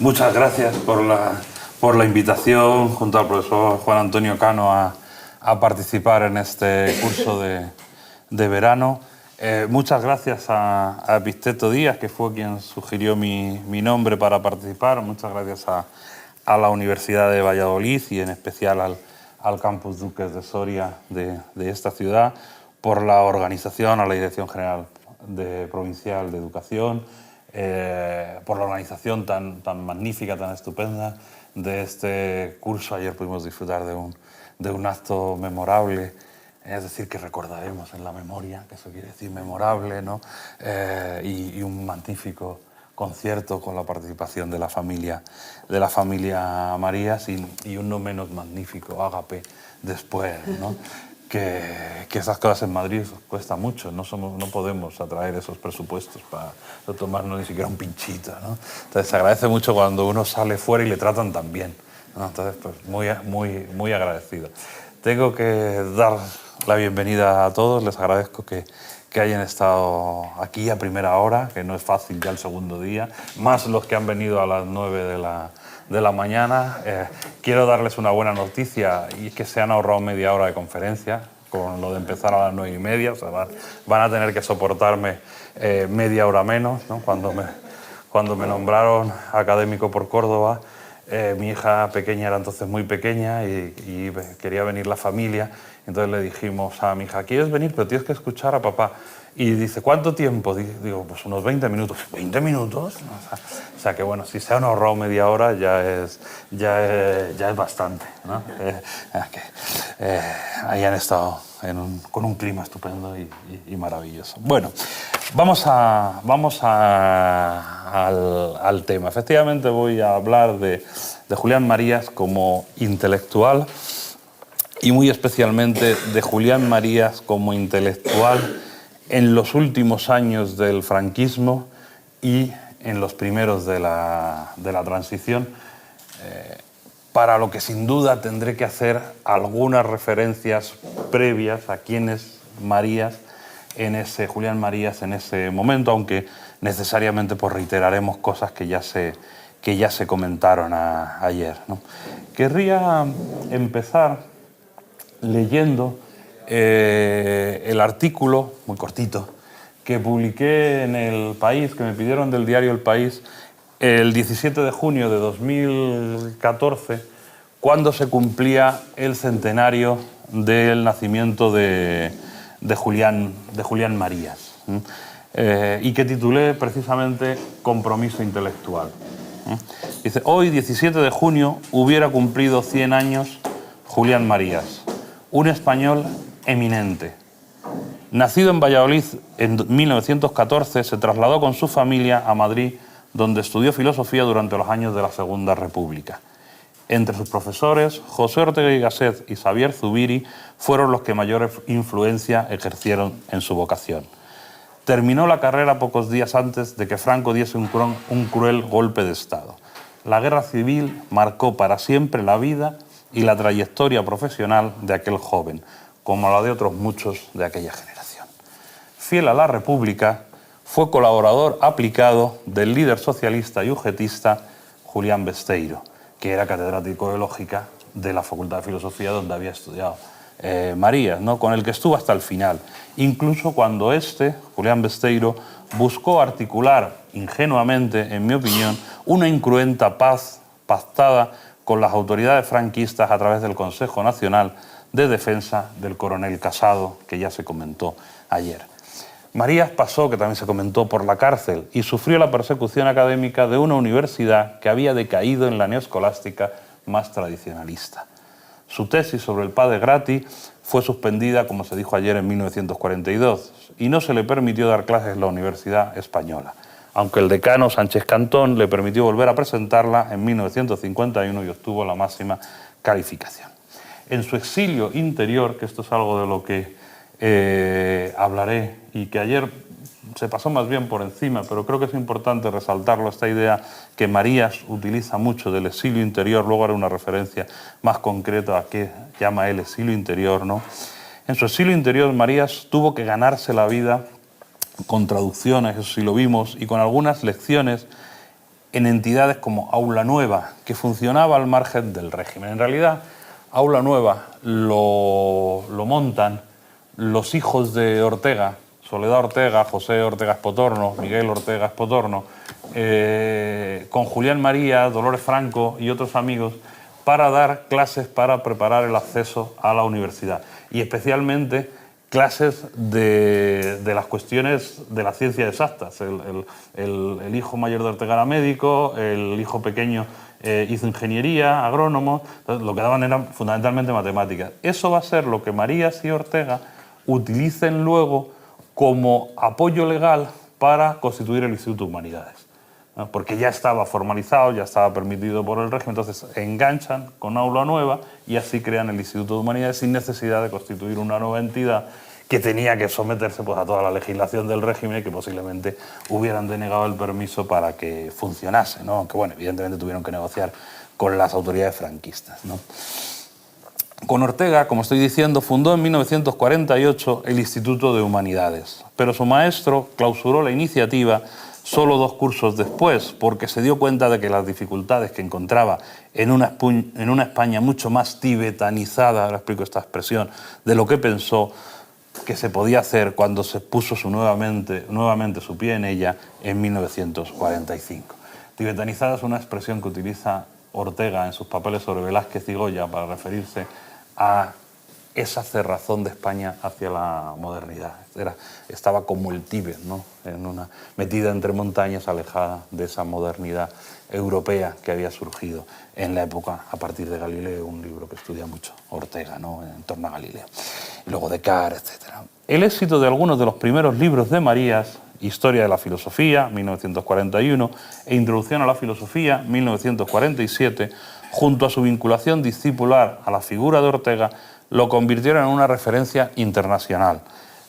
Muchas gracias por la invitación junto al profesor Juan Antonio Cano a participar en este curso de verano. Muchas gracias a Epicteto Díaz, que fue quien sugirió mi nombre para participar. Muchas gracias a la Universidad de Valladolid y en especial al Campus Duques de Soria de esta ciudad por la organización, a la Dirección General Provincial de Educación, por la organización tan magnífica, tan estupenda de este curso. Ayer pudimos disfrutar de un acto memorable, es decir, que recordaremos en la memoria, que eso quiere decir memorable, ¿no? Y un magnífico concierto con la participación de la familia Marías y un no menos magnífico Ágape después, ¿no? Que esas cosas en Madrid cuesta mucho, no podemos atraer esos presupuestos para no tomarnos ni siquiera un pinchito, ¿no? Entonces se agradece mucho cuando uno sale fuera y le tratan tan bien, ¿no? Entonces, pues muy agradecido. Tengo que dar la bienvenida a todos, les agradezco que hayan estado aquí a primera hora, que no es fácil ya el segundo día, más los que han venido a las 9 de la mañana. Quiero darles una buena noticia, y es que se han ahorrado media hora de conferencia con lo de empezar a las 9:30, o sea, van a tener que soportarme media hora menos, ¿no? Cuando me nombraron académico por Córdoba, mi hija pequeña era entonces muy pequeña y quería venir la familia. Entonces le dijimos a mi hija, ¿quieres venir? Pero tienes que escuchar a papá. Y dice, ¿cuánto tiempo? Digo, pues unos 20 minutos. ¿20 minutos? O sea que bueno, si se han ahorrado media hora ya es bastante, ¿no? Ahí han estado con un clima estupendo y maravilloso. Bueno, vamos al tema. Efectivamente voy a hablar de Julián Marías como intelectual y muy especialmente de Julián Marías como intelectual en los últimos años del franquismo y en los primeros de la transición, para lo que sin duda tendré que hacer algunas referencias previas a quién es Julián Marías en ese momento, aunque necesariamente pues reiteraremos cosas que ya se comentaron ayer, ¿no? Querría empezar leyendo el artículo, muy cortito, que publiqué en El País, que me pidieron del diario El País, el 17 de junio de 2014, cuando se cumplía el centenario del nacimiento de Julián Marías, y que titulé precisamente Compromiso intelectual. Dice, hoy, 17 de junio, hubiera cumplido 100 años Julián Marías, un español eminente. Nacido en Valladolid en 1914, se trasladó con su familia a Madrid, donde estudió filosofía durante los años de la Segunda República. Entre sus profesores, José Ortega y Gasset y Xavier Zubiri fueron los que mayor influencia ejercieron en su vocación. Terminó la carrera pocos días antes de que Franco diese un cruel golpe de Estado. La guerra civil marcó para siempre la vida y la trayectoria profesional de aquel joven, como la de otros muchos de aquella generación. Fiel a la República, fue colaborador aplicado del líder socialista y ujetista Julián Besteiro, que era catedrático de Lógica de la Facultad de Filosofía donde había estudiado Marías, ¿no? Con el que estuvo hasta el final, incluso cuando Julián Besteiro, buscó articular ingenuamente, en mi opinión, una incruenta paz pactada con las autoridades franquistas a través del Consejo Nacional de Defensa del coronel Casado, que ya se comentó ayer. Marías pasó, que también se comentó, por la cárcel y sufrió la persecución académica de una universidad que había decaído en la neoscolástica más tradicionalista. Su tesis sobre el Padre Grati fue suspendida, como se dijo ayer, en 1942 y no se le permitió dar clases en la Universidad Española, aunque el decano Sánchez Cantón le permitió volver a presentarla en 1951 y obtuvo la máxima calificación. En su exilio interior, que esto es algo de lo que hablaré y que ayer se pasó más bien por encima, pero creo que es importante resaltarlo, esta idea que Marías utiliza mucho del exilio interior, luego haré una referencia más concreta a qué llama él exilio interior, ¿no? En su exilio interior, Marías tuvo que ganarse la vida con traducciones, eso sí lo vimos, y con algunas lecciones en entidades como Aula Nueva, que funcionaba al margen del régimen. En realidad, Aula Nueva lo montan los hijos de Ortega, Soledad Ortega, José Ortega Espotorno, Miguel Ortega Espotorno, con Julián María, Dolores Franco y otros amigos, para dar clases para preparar el acceso a la universidad. Y especialmente clases de las cuestiones de la ciencia exactas. El hijo mayor de Ortega era médico, el hijo pequeño hizo ingeniería, agrónomo. Entonces, lo que daban eran fundamentalmente matemáticas. Eso va a ser lo que Marías y Ortega utilicen luego como apoyo legal para constituir el Instituto de Humanidades, ¿no? Porque ya estaba formalizado, ya estaba permitido por el régimen, entonces enganchan con Aula Nueva y así crean el Instituto de Humanidades sin necesidad de constituir una nueva entidad que tenía que someterse pues, a toda la legislación del régimen y que posiblemente hubieran denegado el permiso para que funcionase, ¿no? Aunque, bueno, evidentemente tuvieron que negociar con las autoridades franquistas, ¿no? Con Ortega, como estoy diciendo, fundó en 1948 el Instituto de Humanidades, pero su maestro clausuró la iniciativa solo 2 cursos después, porque se dio cuenta de que las dificultades que encontraba en una España mucho más tibetanizada, ahora explico esta expresión, de lo que pensó que se podía hacer cuando se puso nuevamente su pie en ella en 1945. Tibetanizada es una expresión que utiliza Ortega en sus papeles sobre Velázquez y Goya para referirse a esa cerrazón de España hacia la modernidad. Estaba como el Tíbet, ¿no? Metida entre montañas, alejada de esa modernidad europea que había surgido en la época a partir de Galileo, un libro que estudia mucho Ortega, ¿no? En torno a Galileo. Y luego Descartes, etc. El éxito de algunos de los primeros libros de Marías, Historia de la Filosofía, 1941, e Introducción a la Filosofía, 1947, junto a su vinculación discipular a la figura de Ortega, lo convirtieron en una referencia internacional,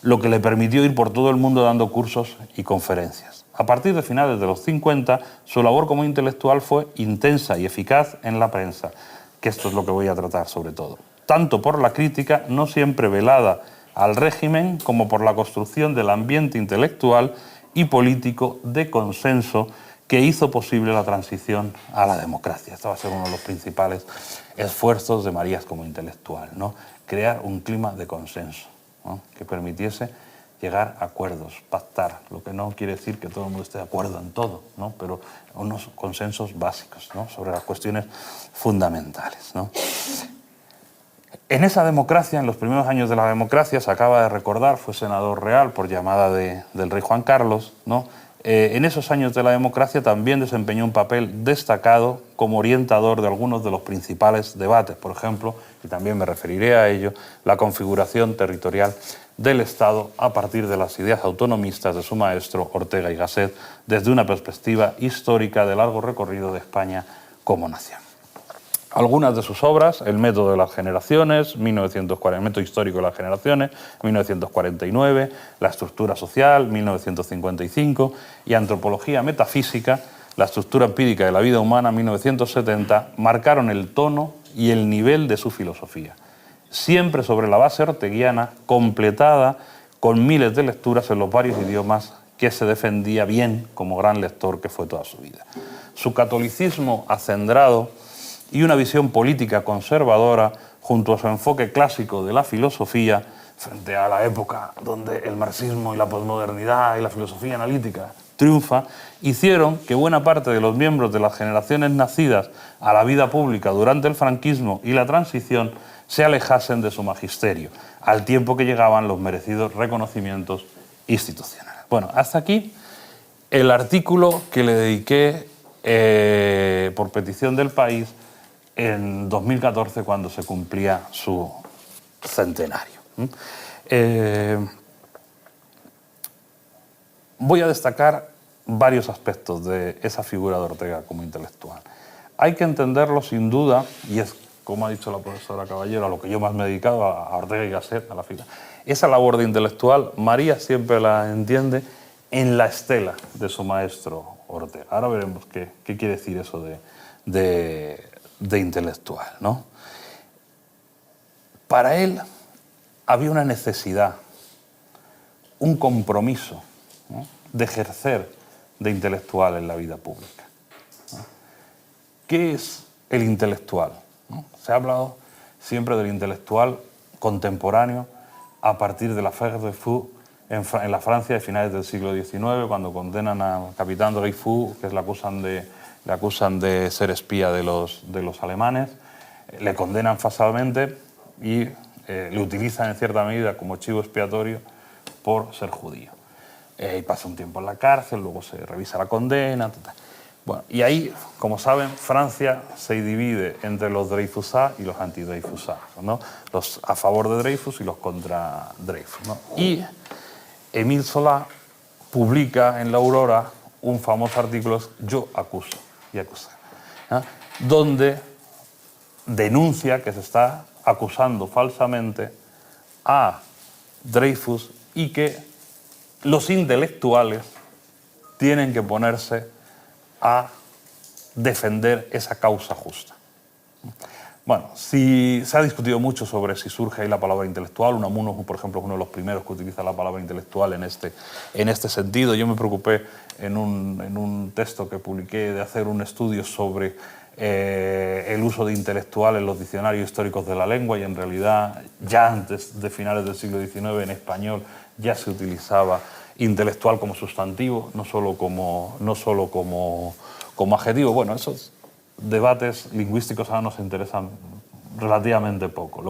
lo que le permitió ir por todo el mundo dando cursos y conferencias. A partir de finales de los 50, su labor como intelectual fue intensa y eficaz en la prensa, que esto es lo que voy a tratar sobre todo, tanto por la crítica, no siempre velada al régimen, como por la construcción del ambiente intelectual y político de consenso que hizo posible la transición a la democracia. Esto va a ser uno de los principales esfuerzos de Marías como intelectual, ¿no? Crear un clima de consenso, ¿no? Que permitiese llegar a acuerdos, pactar, lo que no quiere decir que todo el mundo esté de acuerdo en todo, ¿no? Pero unos consensos básicos, ¿no? Sobre las cuestiones fundamentales, ¿no? En esa democracia, en los primeros años de la democracia, se acaba de recordar, fue senador real por llamada del rey Juan Carlos, ¿no? En esos años de la democracia también desempeñó un papel destacado como orientador de algunos de los principales debates, por ejemplo, y también me referiré a ello, la configuración territorial del Estado a partir de las ideas autonomistas de su maestro Ortega y Gasset, desde una perspectiva histórica de largo recorrido de España como nación. Algunas de sus obras, El método de las generaciones, 1940, el método histórico de las generaciones, 1949, La estructura social, 1955, y Antropología metafísica, la estructura empírica de la vida humana, 1970, marcaron el tono y el nivel de su filosofía, siempre sobre la base orteguiana, completada con miles de lecturas en los varios idiomas que se defendía bien como gran lector que fue toda su vida. Su catolicismo acendrado y una visión política conservadora, junto a su enfoque clásico de la filosofía, frente a la época donde el marxismo y la posmodernidad y la filosofía analítica triunfa, hicieron que buena parte de los miembros de las generaciones nacidas a la vida pública durante el franquismo y la transición se alejasen de su magisterio, al tiempo que llegaban los merecidos reconocimientos institucionales. Bueno, hasta aquí el artículo que le dediqué por petición del país en 2014, cuando se cumplía su centenario. Voy a destacar varios aspectos de esa figura de Ortega como intelectual. Hay que entenderlo sin duda, y es, como ha dicho la profesora Caballero, a lo que yo más me he dedicado, a Ortega y Gasset, a la figura. Esa labor de intelectual, María siempre la entiende en la estela de su maestro Ortega. Ahora veremos qué quiere decir eso de intelectual, ¿no? Para él había una necesidad, un compromiso, ¿no?, de ejercer de intelectual en la vida pública. ¿qué es el intelectual? ¿No? Se ha hablado siempre del intelectual contemporáneo a partir de la Affaire de Fou en la Francia de finales del siglo XIX, cuando condenan al capitán Dreyfus, que le acusan de ser espía de los alemanes, le condenan falsamente y le utilizan en cierta medida como chivo expiatorio por ser judío. Y pasa un tiempo en la cárcel, luego se revisa la condena. Bueno, y ahí, como saben, Francia se divide entre los Dreyfusards y los anti-Dreyfusards, ¿no? Los a favor de Dreyfus y los contra Dreyfus, ¿no? Y Émile Zola publica en La Aurora un famoso artículo, Yo acuso y acusar, ¿no? Donde denuncia que se está acusando falsamente a Dreyfus y que los intelectuales tienen que ponerse a defender esa causa justa. Bueno, se ha discutido mucho sobre si surge ahí la palabra intelectual. Unamuno, por ejemplo, es uno de los primeros que utiliza la palabra intelectual en este sentido. Yo me preocupé en un texto que publiqué de hacer un estudio sobre el uso de intelectual en los diccionarios históricos de la lengua, y en realidad ya antes de finales del siglo XIX en español ya se utilizaba intelectual como sustantivo, no solo como adjetivo. Bueno, esos debates lingüísticos ahora nos interesan relativamente poco.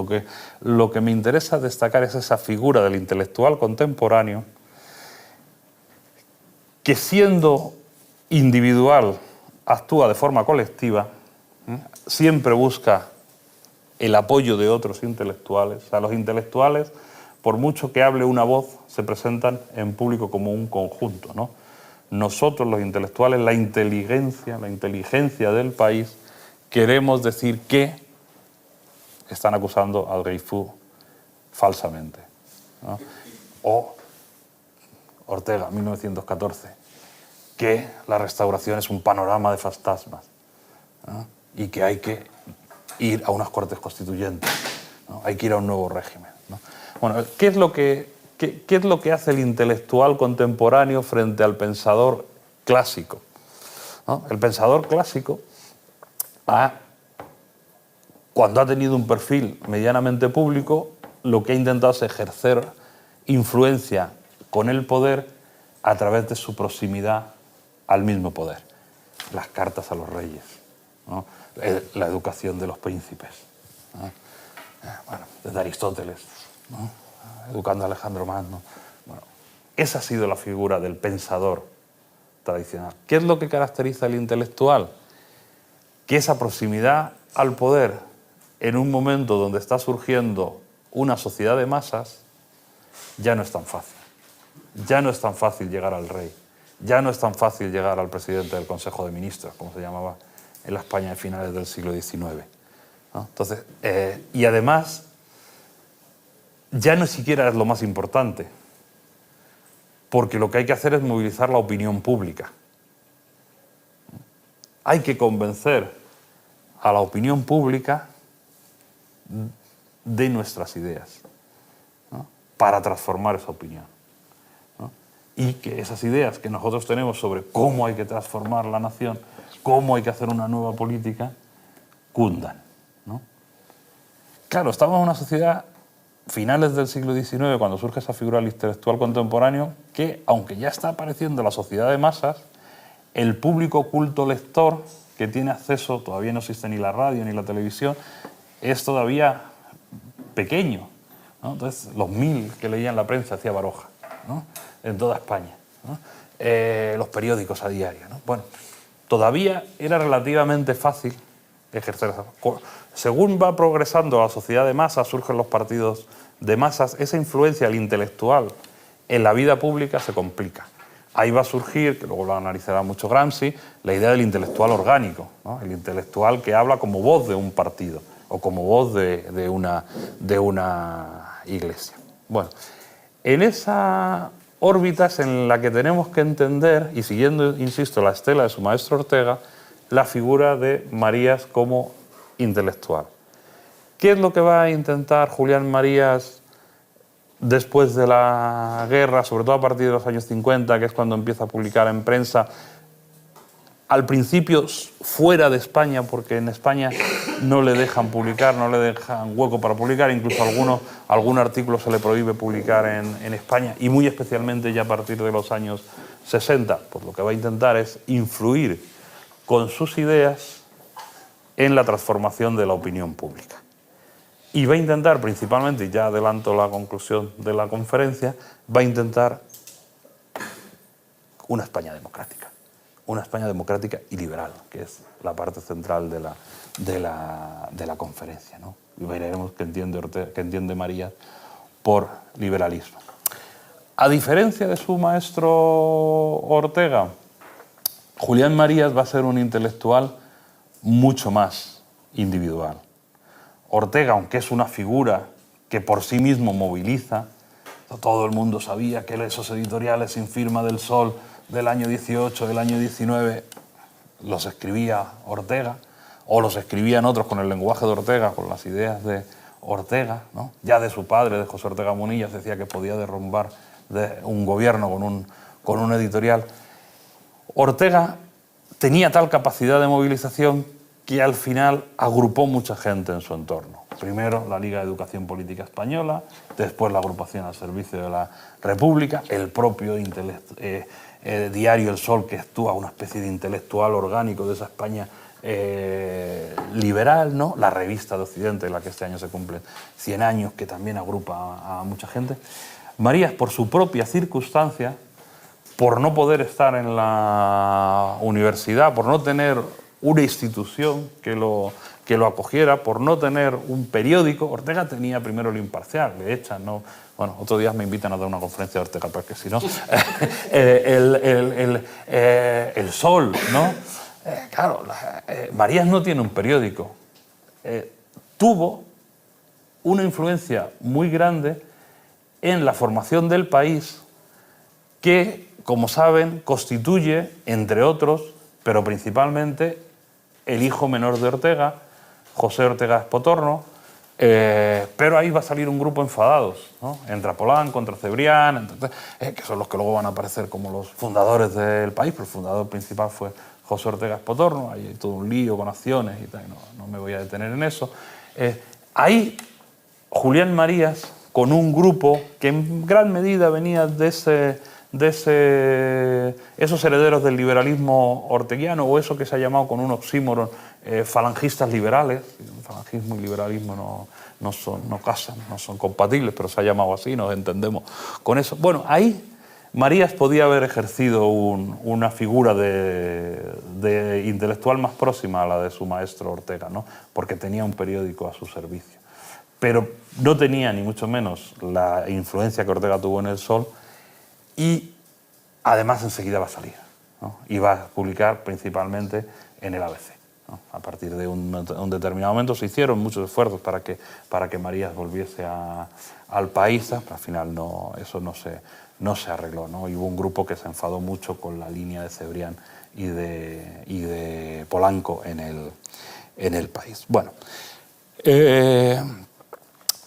Lo que me interesa destacar es esa figura del intelectual contemporáneo que, siendo individual, actúa de forma colectiva, siempre busca el apoyo de otros intelectuales. O sea, los intelectuales, por mucho que hable una voz, se presentan en público como un conjunto, ¿no? Nosotros, los intelectuales, la inteligencia del país, queremos decir que están acusando a Dreyfus falsamente, ¿no? O Ortega, 1914, que la restauración es un panorama de fantasmas, ¿no? Y que hay que ir a unas cortes constituyentes, ¿no? Hay que ir a un nuevo régimen, ¿no? Bueno, ¿qué es lo que hace el intelectual contemporáneo frente al pensador clásico? ¿No? El pensador clásico, cuando ha tenido un perfil medianamente público, lo que ha intentado es ejercer influencia con el poder a través de su proximidad al mismo poder. Las cartas a los reyes, ¿no? La educación de los príncipes, ¿no? Bueno, desde Aristóteles, ¿no? Educando a Alejandro Magno. Bueno, esa ha sido la figura del pensador tradicional. ¿Qué es lo que caracteriza al intelectual? Que esa proximidad al poder, en un momento donde está surgiendo una sociedad de masas, ya no es tan fácil. Ya no es tan fácil llegar al rey. Ya no es tan fácil llegar al presidente del Consejo de Ministros, como se llamaba en la España de finales del siglo XIX, ¿no? Entonces, y además, ya no siquiera es lo más importante, porque lo que hay que hacer es movilizar la opinión pública. Hay que convencer a la opinión pública de nuestras ideas, ¿no? Para transformar esa opinión, ¿no? Y que esas ideas que nosotros tenemos sobre cómo hay que transformar la nación, cómo hay que hacer una nueva política, cundan, ¿no? Claro, estamos en una sociedad, finales del siglo XIX, cuando surge esa figura del intelectual contemporáneo, que, aunque ya está apareciendo la sociedad de masas, el público culto lector que tiene acceso, todavía no existe ni la radio ni la televisión, es todavía pequeño, ¿no? Entonces, los 1000 que leían la prensa hacía Baroja, ¿no? En toda España, ¿no? Los periódicos a diario, ¿no? Bueno, todavía era relativamente fácil ejercer esa. Según va progresando la sociedad de masas, surgen los partidos de masas, esa influencia del intelectual en la vida pública se complica. Ahí va a surgir, que luego lo analizará mucho Gramsci, la idea del intelectual orgánico, ¿no? El intelectual que habla como voz de un partido o como voz de una iglesia. Bueno, en esa órbita es en la que tenemos que entender, y siguiendo, insisto, la estela de su maestro Ortega, la figura de Marías como intelectual. ¿Qué es lo que va a intentar Julián Marías después de la guerra, sobre todo a partir de los años 50, que es cuando empieza a publicar en prensa, al principio fuera de España, porque en España no le dejan publicar, no le dejan hueco para publicar, incluso algún artículo se le prohíbe publicar en España, y muy especialmente ya a partir de los años 60, pues lo que va a intentar es influir con sus ideas en la transformación de la opinión pública. Y va a intentar principalmente, y ya adelanto la conclusión de la conferencia, va a intentar una España democrática. Una España democrática y liberal, que es la parte central de la conferencia, ¿no? Y veremos qué entiende Marías por liberalismo. A diferencia de su maestro Ortega, Julián Marías va a ser un intelectual mucho más individual. Ortega, aunque es una figura que por sí mismo moviliza, todo el mundo sabía que esos editoriales sin firma del Sol del año 18, del año 19, los escribía Ortega, o los escribían otros con el lenguaje de Ortega, con las ideas de Ortega, ¿no? Ya de su padre, de José Ortega Munillas, decía que podía derrumbar un gobierno con un editorial. Ortega tenía tal capacidad de movilización que al final agrupó mucha gente en su entorno. Primero la Liga de Educación Política Española, después la agrupación al servicio de la República, el propio diario El Sol, que actúa una especie de intelectual orgánico de esa España liberal, ¿no? La Revista de Occidente, en la que este año se cumplen 100 años, que también agrupa a mucha gente. Marías, por su propia circunstancia, por no poder estar en la universidad, por no tener una institución que lo acogiera, por no tener un periódico. Ortega tenía primero El Imparcial, le echan, ¿no? Bueno, otro día me invitan a dar una conferencia de Ortega, porque si no, el Sol, ¿no? Claro, Marías no tiene un periódico. Tuvo una influencia muy grande en la formación del país que, como saben, constituye, entre otros, pero principalmente, el hijo menor de Ortega, José Ortega Espotorno, pero ahí va a salir un grupo enfadados, ¿no? Entre Polanco, contra Cebrián, que son los que luego van a aparecer como los fundadores del país, pero el fundador principal fue José Ortega Espotorno. Ahí hay todo un lío con acciones y tal, no me voy a detener en eso. Ahí Julián Marías, con un grupo que en gran medida venía de esos herederos del liberalismo orteguiano, o eso que se ha llamado con un oxímoron falangistas liberales. Falangismo y liberalismo no casan, no son compatibles, pero se ha llamado así, nos entendemos con eso. Bueno, ahí Marías podía haber ejercido una figura de intelectual más próxima a la de su maestro Ortega, ¿no? Porque tenía un periódico a su servicio. Pero no tenía ni mucho menos la influencia que Ortega tuvo en El Sol, y además enseguida va a salir, ¿no? Y va a publicar principalmente en el ABC, ¿no? A partir de un determinado momento se hicieron muchos esfuerzos para que Marías volviese al país, pero al final eso no se arregló, ¿no? Y hubo un grupo que se enfadó mucho con la línea de Cebrián y de Polanco en el país. Bueno,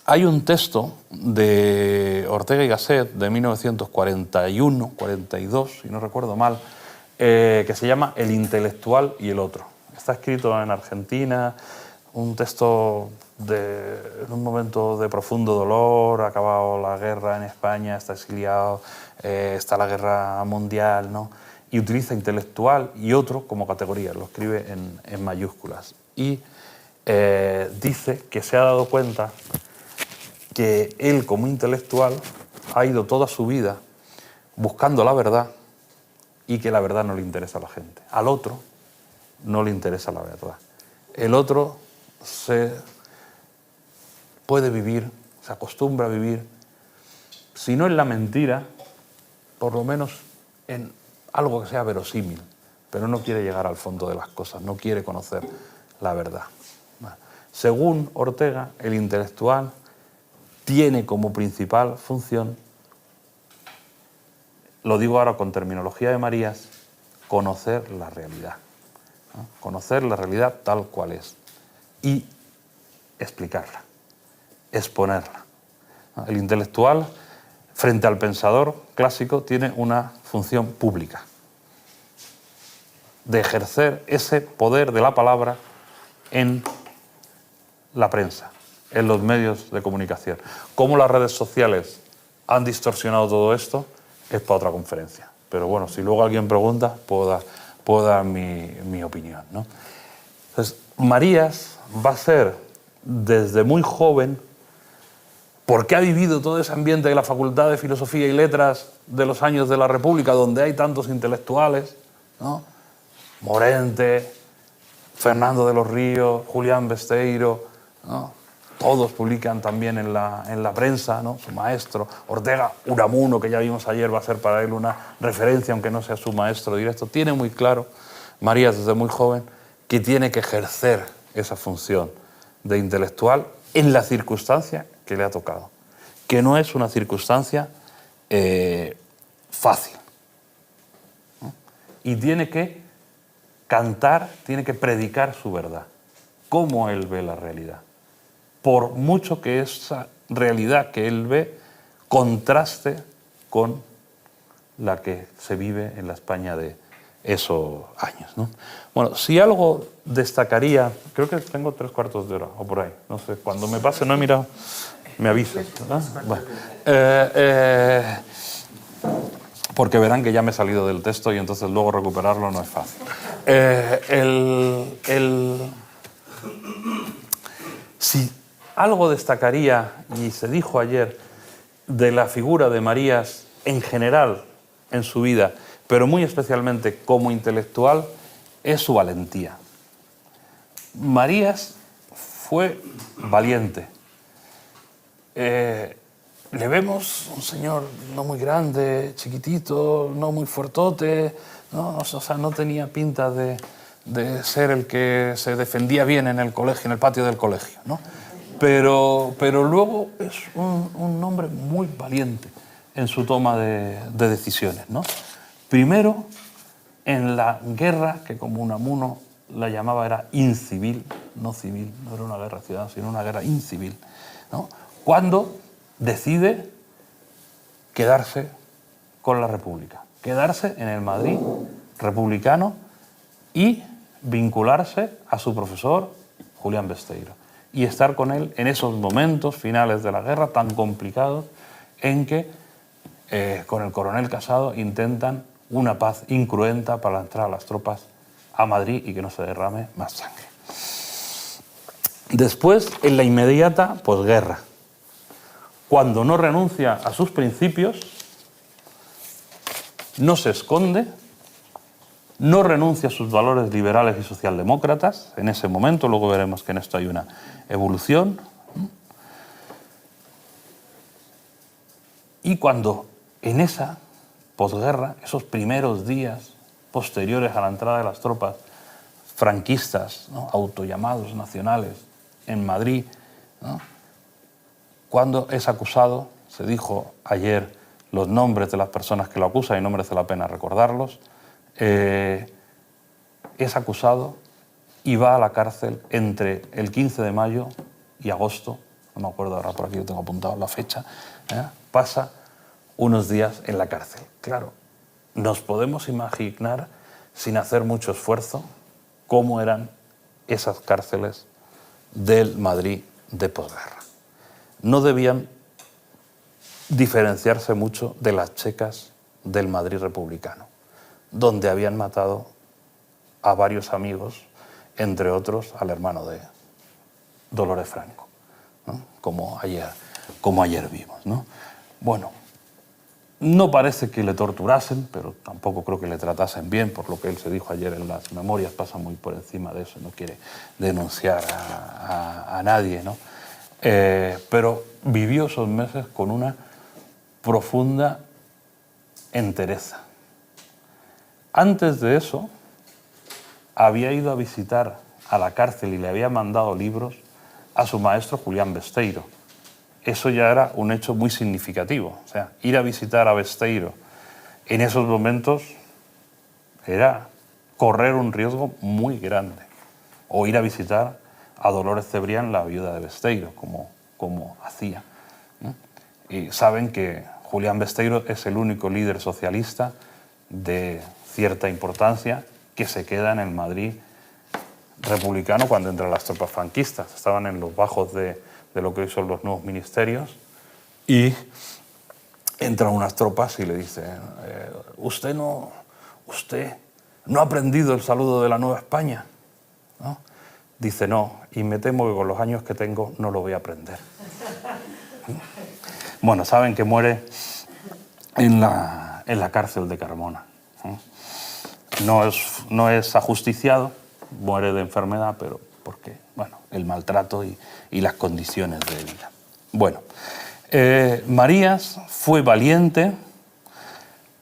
hay un texto de Ortega y Gasset de 1941-42, si no recuerdo mal, que se llama El intelectual y el otro. Está escrito en Argentina, un texto en un momento de profundo dolor. Ha acabado la guerra en España, está exiliado, está la guerra mundial, ¿no? Y utiliza intelectual y otro como categoría, lo escribe en mayúsculas. Y dice que se ha dado cuenta que él, como intelectual, ha ido toda su vida buscando la verdad, y que la verdad no le interesa a la gente. Al otro no le interesa la verdad. El otro se puede vivir, se acostumbra a vivir, si no en la mentira, por lo menos en algo que sea verosímil, pero no quiere llegar al fondo de las cosas, no quiere conocer la verdad. Según Ortega, el intelectual tiene como principal función, lo digo ahora con terminología de Marías, conocer la realidad, ¿no? Conocer la realidad tal cual es y explicarla, exponerla. El intelectual, frente al pensador clásico, tiene una función pública. de ejercer ese poder de la palabra en la prensa, en los medios de comunicación. Cómo las redes sociales han distorsionado todo esto es para otra conferencia. Pero bueno, si luego alguien pregunta, puedo dar mi opinión, ¿no? Entonces, Marías va a ser desde muy joven, porque ha vivido todo ese ambiente de la Facultad de Filosofía y Letras de los años de la República, donde hay tantos intelectuales, ¿no? Morente, Fernando de los Ríos, Julián Besteiro, ¿no? Todos publican también en la prensa, ¿no? Su maestro, Ortega Unamuno, que ya vimos ayer, va a ser para él una referencia, aunque no sea su maestro directo. Tiene muy claro, Marías desde muy joven, que tiene que ejercer esa función de intelectual en la circunstancia que le ha tocado, que no es una circunstancia fácil, ¿no? Y tiene que cantar, tiene que predicar su verdad, cómo él ve la realidad, por mucho que esa realidad que él ve contraste con la que se vive en la España de esos años, ¿no? Bueno, si algo destacaría, creo que tengo 3/4 de hora, o por ahí, no sé, cuando me pase, no he mirado, me avisas, ¿verdad? Bueno, porque verán que ya me he salido del texto y entonces luego recuperarlo no es fácil. Si algo destacaría, y se dijo ayer, de la figura de Marías en general en su vida, pero muy especialmente como intelectual, es su valentía. Marías fue valiente. Le vemos un señor no muy grande, chiquitito, no muy fuertote, ¿no? O sea, no tenía pinta de ser el que se defendía bien en el colegio, en el patio del colegio, ¿no? Pero luego es un hombre muy valiente en su toma de decisiones, ¿no? Primero, en la guerra, que como Unamuno la llamaba, era incivil, no civil, no era una guerra ciudadana, sino una guerra incivil, ¿no? Cuando decide quedarse con la República, quedarse en el Madrid republicano y vincularse a su profesor Julián Besteiro y estar con él en esos momentos finales de la guerra tan complicados en que con el coronel Casado intentan una paz incruenta para entrar a las tropas a Madrid y que no se derrame más sangre. Después, en la inmediata posguerra, cuando no renuncia a sus principios, no se esconde, no renuncia a sus valores liberales y socialdemócratas en ese momento, luego veremos que en esto hay una evolución, y cuando en esa posguerra, esos primeros días posteriores a la entrada de las tropas franquistas, ¿no? Autollamados nacionales en Madrid, ¿no? Cuando es acusado, se dijo ayer los nombres de las personas que lo acusan y no merece la pena recordarlos, es acusado y va a la cárcel entre el 15 de mayo y agosto, no me acuerdo ahora, por aquí lo tengo apuntado la fecha, pasa unos días en la cárcel. Claro, nos podemos imaginar, sin hacer mucho esfuerzo, cómo eran esas cárceles del Madrid de posguerra. No debían diferenciarse mucho de las checas del Madrid republicano, donde habían matado a varios amigos, entre otros al hermano de Dolores Franco, ¿no? como ayer vimos, ¿no? Bueno, no parece que le torturasen, pero tampoco creo que le tratasen bien, por lo que él se dijo ayer en las memorias, pasa muy por encima de eso, no quiere denunciar a nadie, ¿no? Pero vivió esos meses con una profunda entereza. Antes de eso, había ido a visitar a la cárcel y le había mandado libros a su maestro Julián Besteiro. Eso ya era un hecho muy significativo. O sea, ir a visitar a Besteiro en esos momentos era correr un riesgo muy grande. O ir a visitar a Dolores Cebrián, la viuda de Besteiro, como hacía, ¿no? Y saben que Julián Besteiro es el único líder socialista de cierta importancia que se queda en el Madrid republicano cuando entran las tropas franquistas. Estaban en los bajos de lo que hoy son los nuevos ministerios y entran unas tropas y le dicen usted no ha aprendido el saludo de la Nueva España, ¿no? Dice no, y me temo que con los años que tengo no lo voy a aprender. Bueno, saben que muere en la cárcel de Carmona. No es ajusticiado, muere de enfermedad, pero porque, bueno, el maltrato y las condiciones de vida. Bueno, Marías fue valiente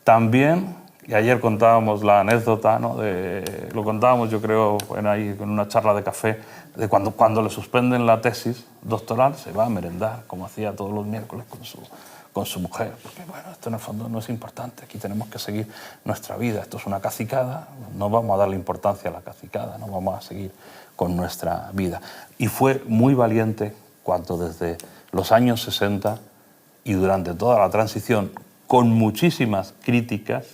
también, y ayer contábamos la anécdota, ¿no? Lo contábamos yo creo en una charla de café, de cuando le suspenden la tesis doctoral, se va a merendar, como hacía todos los miércoles con su mujer, porque bueno, esto en el fondo no es importante, aquí tenemos que seguir nuestra vida, esto es una cacicada, no vamos a darle importancia a la cacicada, no vamos a seguir con nuestra vida. Y fue muy valiente cuando desde los años 60 y durante toda la transición, con muchísimas críticas,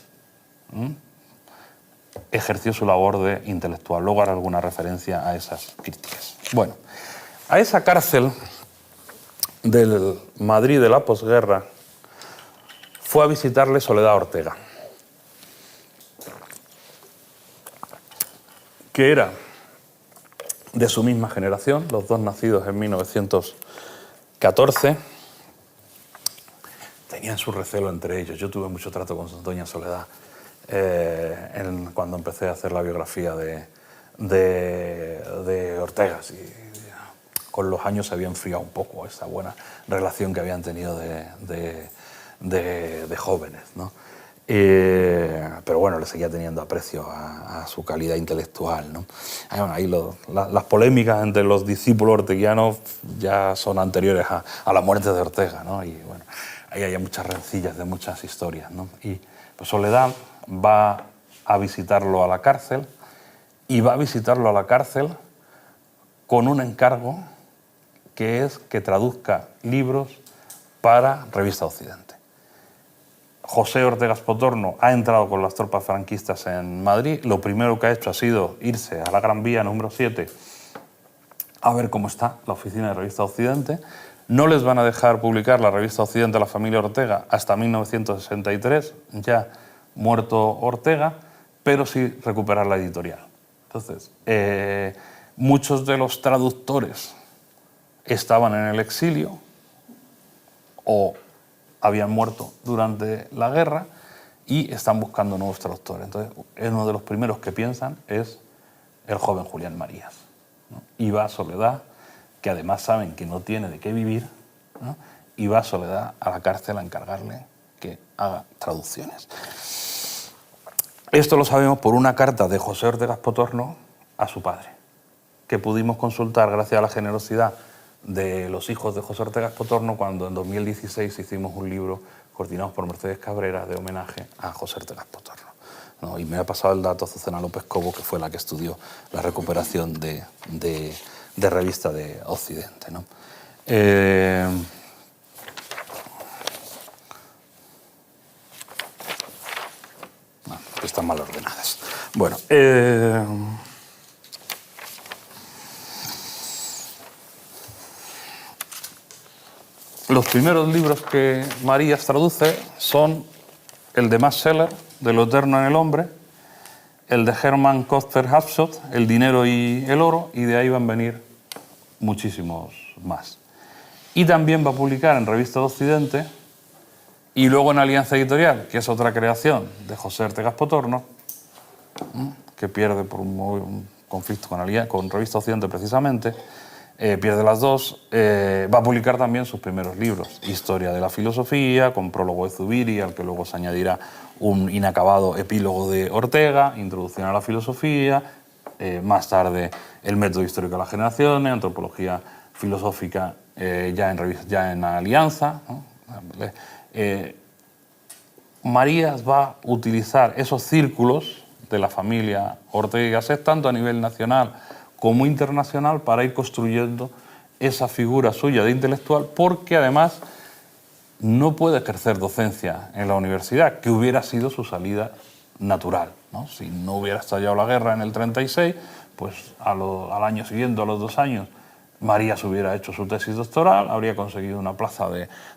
ejerció su labor de intelectual. Luego haré alguna referencia a esas críticas. Bueno, a esa cárcel del Madrid de la posguerra fue a visitarle Soledad Ortega, que era de su misma generación, los dos nacidos en 1914. Tenían su recelo entre ellos. Yo tuve mucho trato con doña Soledad cuando empecé a hacer la biografía de Ortega. Y con los años se había enfriado un poco esa buena relación que habían tenido de jóvenes, ¿no? Pero bueno, le seguía teniendo aprecio a su calidad intelectual, ¿no? Ahí las polémicas entre los discípulos orteguianos ya son anteriores a la muerte de Ortega, ¿no? Y bueno, ahí hay muchas rencillas de muchas historias, ¿no? Y pues Soledad va a visitarlo a la cárcel, y va a visitarlo a la cárcel con un encargo que es que traduzca libros para Revista Occidente. José Ortega Espotorno ha entrado con las tropas franquistas en Madrid. Lo primero que ha hecho ha sido irse a la Gran Vía número 7 a ver cómo está la oficina de Revista Occidente. No les van a dejar publicar la Revista Occidente a la familia Ortega hasta 1963, ya muerto Ortega, pero sí recuperar la editorial. Entonces, muchos de los traductores estaban en el exilio o habían muerto durante la guerra y están buscando nuevos traductores. Entonces, uno de los primeros que piensan es el joven Julián Marías, ¿no? Y va a Soledad, que además saben que no tiene de qué vivir, ¿no? Y va a Soledad a la cárcel a encargarle que haga traducciones. Esto lo sabemos por una carta de José Ortega Espotorno a su padre, que pudimos consultar gracias a la generosidad de los hijos de José Ortega Espotorno cuando en 2016 hicimos un libro coordinado por Mercedes Cabrera de homenaje a José Ortega Espotorno, ¿no? Y me ha pasado el dato Azucena López Cobo, que fue la que estudió la recuperación de Revista de Occidente, ¿no? Están mal ordenadas. Bueno, los primeros libros que Marías traduce son el de Max Scheler, de Lo eterno en el hombre, el de Hermann Koster-Hapsot, El dinero y el oro, y de ahí van a venir muchísimos más. Y también va a publicar en Revista de Occidente y luego en Alianza Editorial, que es otra creación de José Ortega Espotorno, que pierde por un conflicto con Revista Occidente precisamente, pierde las dos, va a publicar también sus primeros libros, Historia de la filosofía, con prólogo de Zubiri, al que luego se añadirá un inacabado epílogo de Ortega, Introducción a la filosofía, más tarde El método histórico de las generaciones, Antropología filosófica ya en Alianza, ¿no? Marías va a utilizar esos círculos de la familia Ortega y Gasset, tanto a nivel nacional como internacional, para ir construyendo esa figura suya de intelectual, porque además no puede ejercer docencia en la universidad, que hubiera sido su salida natural, ¿no? Si no hubiera estallado la guerra en el 36, pues al año siguiente, a los 2 años, Marías hubiera hecho su tesis doctoral, habría conseguido una plaza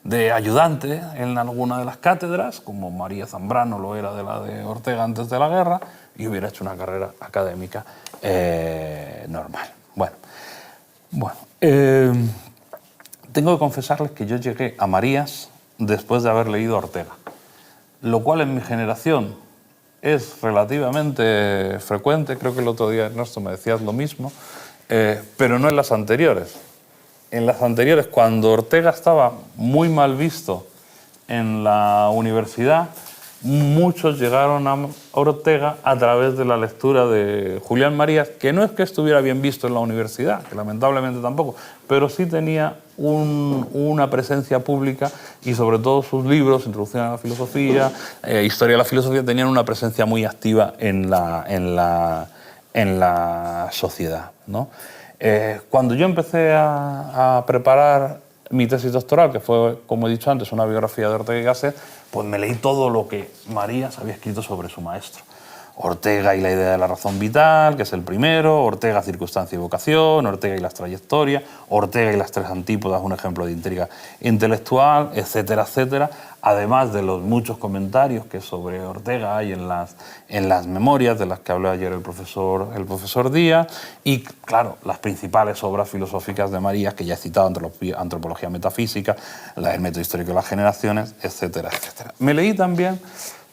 de ayudante en alguna de las cátedras, como María Zambrano lo era de la de Ortega antes de la guerra, y hubiera hecho una carrera académica normal. Bueno, tengo que confesarles que yo llegué a Marías después de haber leído a Ortega, lo cual en mi generación es relativamente frecuente. Creo que el otro día, Ernesto, me decías lo mismo, pero no en las anteriores. En las anteriores, cuando Ortega estaba muy mal visto en la universidad, muchos llegaron a Ortega a través de la lectura de Julián Marías, que no es que estuviera bien visto en la universidad, que lamentablemente tampoco, pero sí tenía una presencia pública, y sobre todo sus libros, Introducción a la Filosofía, Historia de la Filosofía, tenían una presencia muy activa en la sociedad, ¿no? Cuando yo empecé a preparar mi tesis doctoral, que fue, como he dicho antes, una biografía de Ortega y Gasset, pues me leí todo lo que Marías había escrito sobre su maestro. Ortega y la idea de la razón vital, que es el primero, Ortega, circunstancia y vocación, Ortega y las trayectorias, Ortega y las tres antípodas, un ejemplo de intriga intelectual, etcétera, etcétera, además de los muchos comentarios que sobre Ortega hay en las memorias de las que habló ayer el profesor Díaz, y claro, las principales obras filosóficas de Marías, que ya he citado, Antropología Metafísica, el método histórico de las generaciones, etcétera, etcétera. Me leí también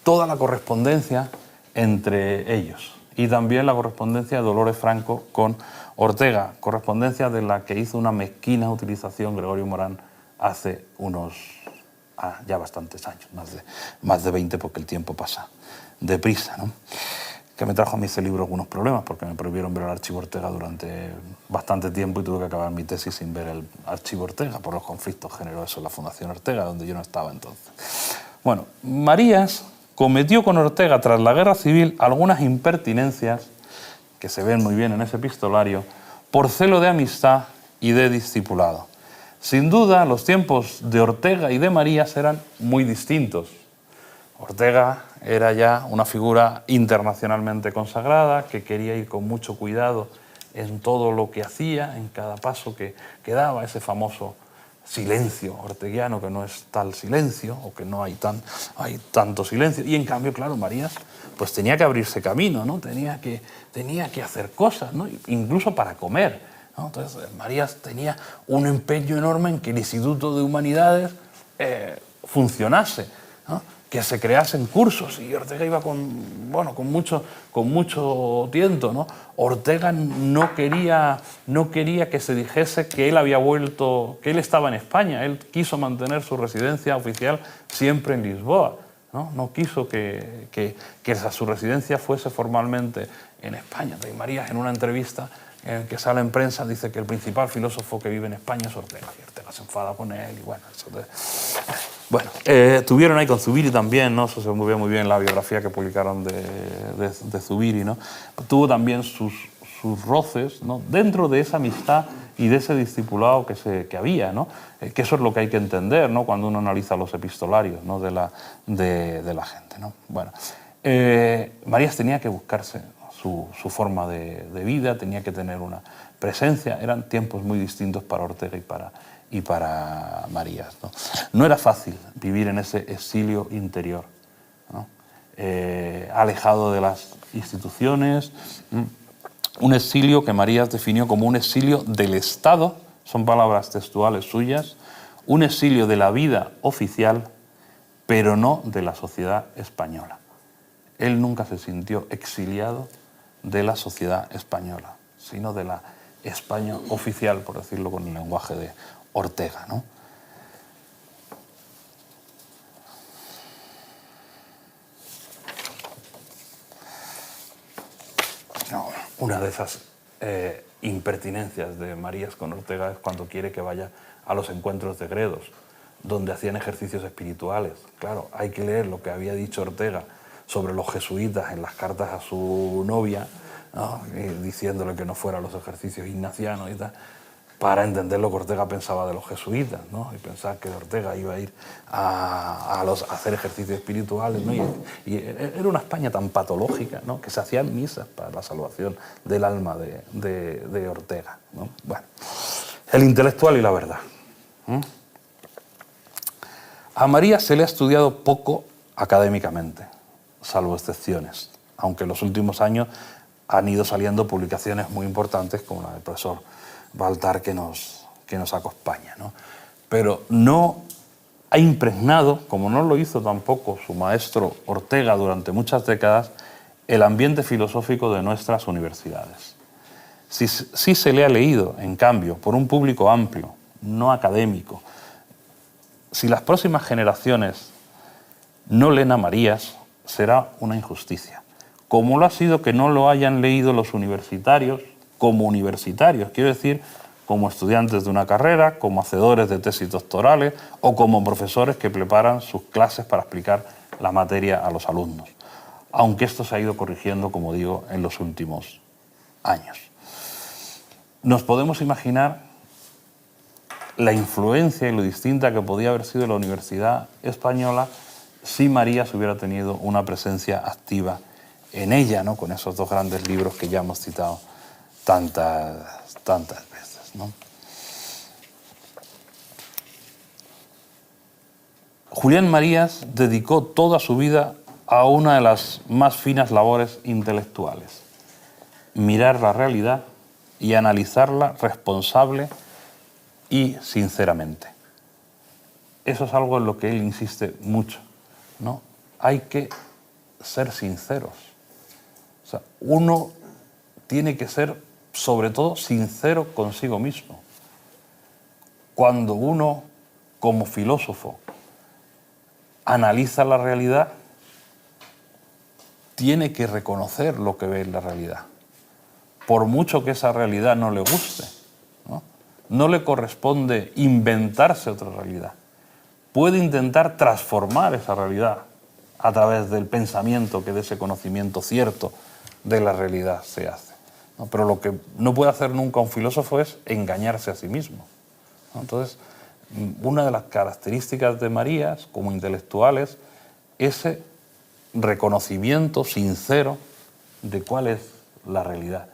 toda la correspondencia entre ellos, y también la correspondencia de Dolores Franco con Ortega, correspondencia de la que hizo una mezquina utilización Gregorio Morán hace unos ya bastantes años, más de 20, porque el tiempo pasa deprisa, ¿no? Que me trajo a mí ese libro algunos problemas, porque me prohibieron ver el archivo Ortega durante bastante tiempo y tuve que acabar mi tesis sin ver el archivo Ortega por los conflictos generosos en la Fundación Ortega, donde yo no estaba entonces. Bueno, Marías cometió con Ortega, tras la Guerra Civil, algunas impertinencias que se ven muy bien en ese epistolario, por celo de amistad y de discipulado. Sin duda, los tiempos de Ortega y de Marías eran muy distintos. Ortega era ya una figura internacionalmente consagrada, que quería ir con mucho cuidado en todo lo que hacía, en cada paso que daba, ese famoso silencio orteguiano, que no es tal silencio, o que no hay tanto silencio. Y en cambio, claro, Marías pues tenía que abrirse camino, ¿no? Tenía que hacer cosas, ¿no? Incluso para comer, ¿no? Entonces, Marías tenía un empeño enorme en que el Instituto de Humanidades funcionase, ¿no? Que se creasen cursos, y Ortega iba con mucho tiento, ¿no? Ortega no quería que se dijese que él había vuelto, que él estaba en España. Él quiso mantener su residencia oficial siempre en Lisboa, ¿no? No quiso que su residencia fuese formalmente en España. Y Marías, en una entrevista en que sale en prensa, dice que el principal filósofo que vive en España es Ortega, y Ortega se enfada con él, y bueno, eso tuvieron ahí con Zubiri también, ¿no? Eso se ve muy bien en la biografía que publicaron de Zubiri, ¿no? Tuvo también sus roces, ¿no? Dentro de esa amistad y de ese discipulado que había, ¿no? Que eso es lo que hay que entender, ¿no? Cuando uno analiza los epistolarios, ¿no? de la gente, ¿no? Bueno, Marías tenía que buscarse su forma de vida, tenía que tener una presencia. Eran tiempos muy distintos para Ortega y para Marías, ¿no? No era fácil vivir en ese exilio interior, ¿no? Alejado de las instituciones, un exilio que Marías definió como un exilio del Estado, son palabras textuales suyas, un exilio de la vida oficial, pero no de la sociedad española. Él nunca se sintió exiliado de la sociedad española, sino de la España oficial, por decirlo con el lenguaje de Ortega, ¿no? Una de esas impertinencias de Marías con Ortega es cuando quiere que vaya a los encuentros de Gredos, donde hacían ejercicios espirituales. Claro, hay que leer lo que había dicho Ortega sobre los jesuitas en las cartas a su novia, ¿no? Diciéndole que no fuera a los ejercicios ignacianos y tal. para entender lo que Ortega pensaba de los jesuitas, ¿no? Y pensar que Ortega iba a ir a hacer ejercicios espirituales, ¿no? Y era una España tan patológica, ¿no? Que se hacían misas para la salvación del alma de Ortega, ¿no? Bueno, el intelectual y la verdad. A María se le ha estudiado poco académicamente, salvo excepciones, aunque en los últimos años han ido saliendo publicaciones muy importantes como la del profesor Baltar que nos acompaña, ¿no? Pero no ha impregnado, como no lo hizo tampoco su maestro Ortega durante muchas décadas, el ambiente filosófico de nuestras universidades. Sí se le ha leído, en cambio, por un público amplio, no académico. Si las próximas generaciones no leen a Marías, será una injusticia. Como lo ha sido que no lo hayan leído los universitarios como universitarios, quiero decir, como estudiantes de una carrera, como hacedores de tesis doctorales o como profesores que preparan sus clases para explicar la materia a los alumnos. Aunque esto se ha ido corrigiendo, como digo, en los últimos años. Nos podemos imaginar la influencia y lo distinta que podía haber sido la Universidad Española si Marías hubiera tenido una presencia activa en ella, ¿no? Con esos dos grandes libros que ya hemos citado tantas veces, ¿no? Julián Marías dedicó toda su vida a una de las más finas labores intelectuales: mirar la realidad y analizarla responsable y sinceramente. Eso es algo en lo que él insiste mucho, ¿no? Hay que ser sinceros. O sea, uno tiene que ser, sobre todo, sincero consigo mismo. Cuando uno, como filósofo, analiza la realidad, tiene que reconocer lo que ve en la realidad. Por mucho que esa realidad no le guste, ¿no? No le corresponde inventarse otra realidad. Puede intentar transformar esa realidad a través del pensamiento que de ese conocimiento cierto de la realidad se hace, ¿no? Pero lo que no puede hacer nunca un filósofo es engañarse a sí mismo, ¿no? Entonces, una de las características de Marías como intelectual es ese reconocimiento sincero de cuál es la realidad,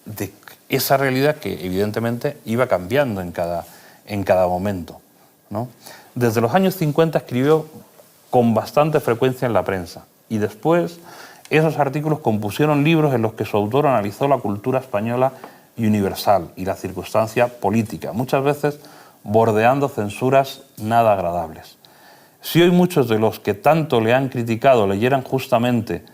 de esa realidad que evidentemente iba cambiando en cada momento, ¿no? Desde los años 50 escribió con bastante frecuencia en la prensa y después esos artículos compusieron libros en los que su autor analizó la cultura española y universal y la circunstancia política, muchas veces bordeando censuras nada agradables. Si hoy muchos de los que tanto le han criticado leyeran justamente,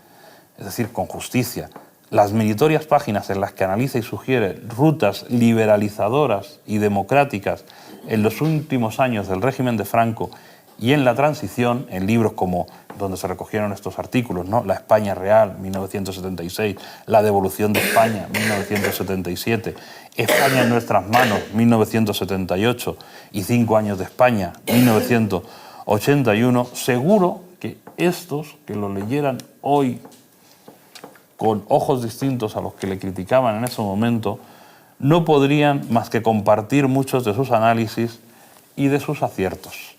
es decir, con justicia, las meritorias páginas en las que analiza y sugiere rutas liberalizadoras y democráticas en los últimos años del régimen de Franco y en la transición, en libros como donde se recogieron estos artículos, ¿no? La España Real, 1976, La devolución de España, 1977, España en nuestras manos, 1978, y 5 años de España, 1981, seguro que estos, que lo leyeran hoy con ojos distintos a los que le criticaban en ese momento, no podrían más que compartir muchos de sus análisis y de sus aciertos.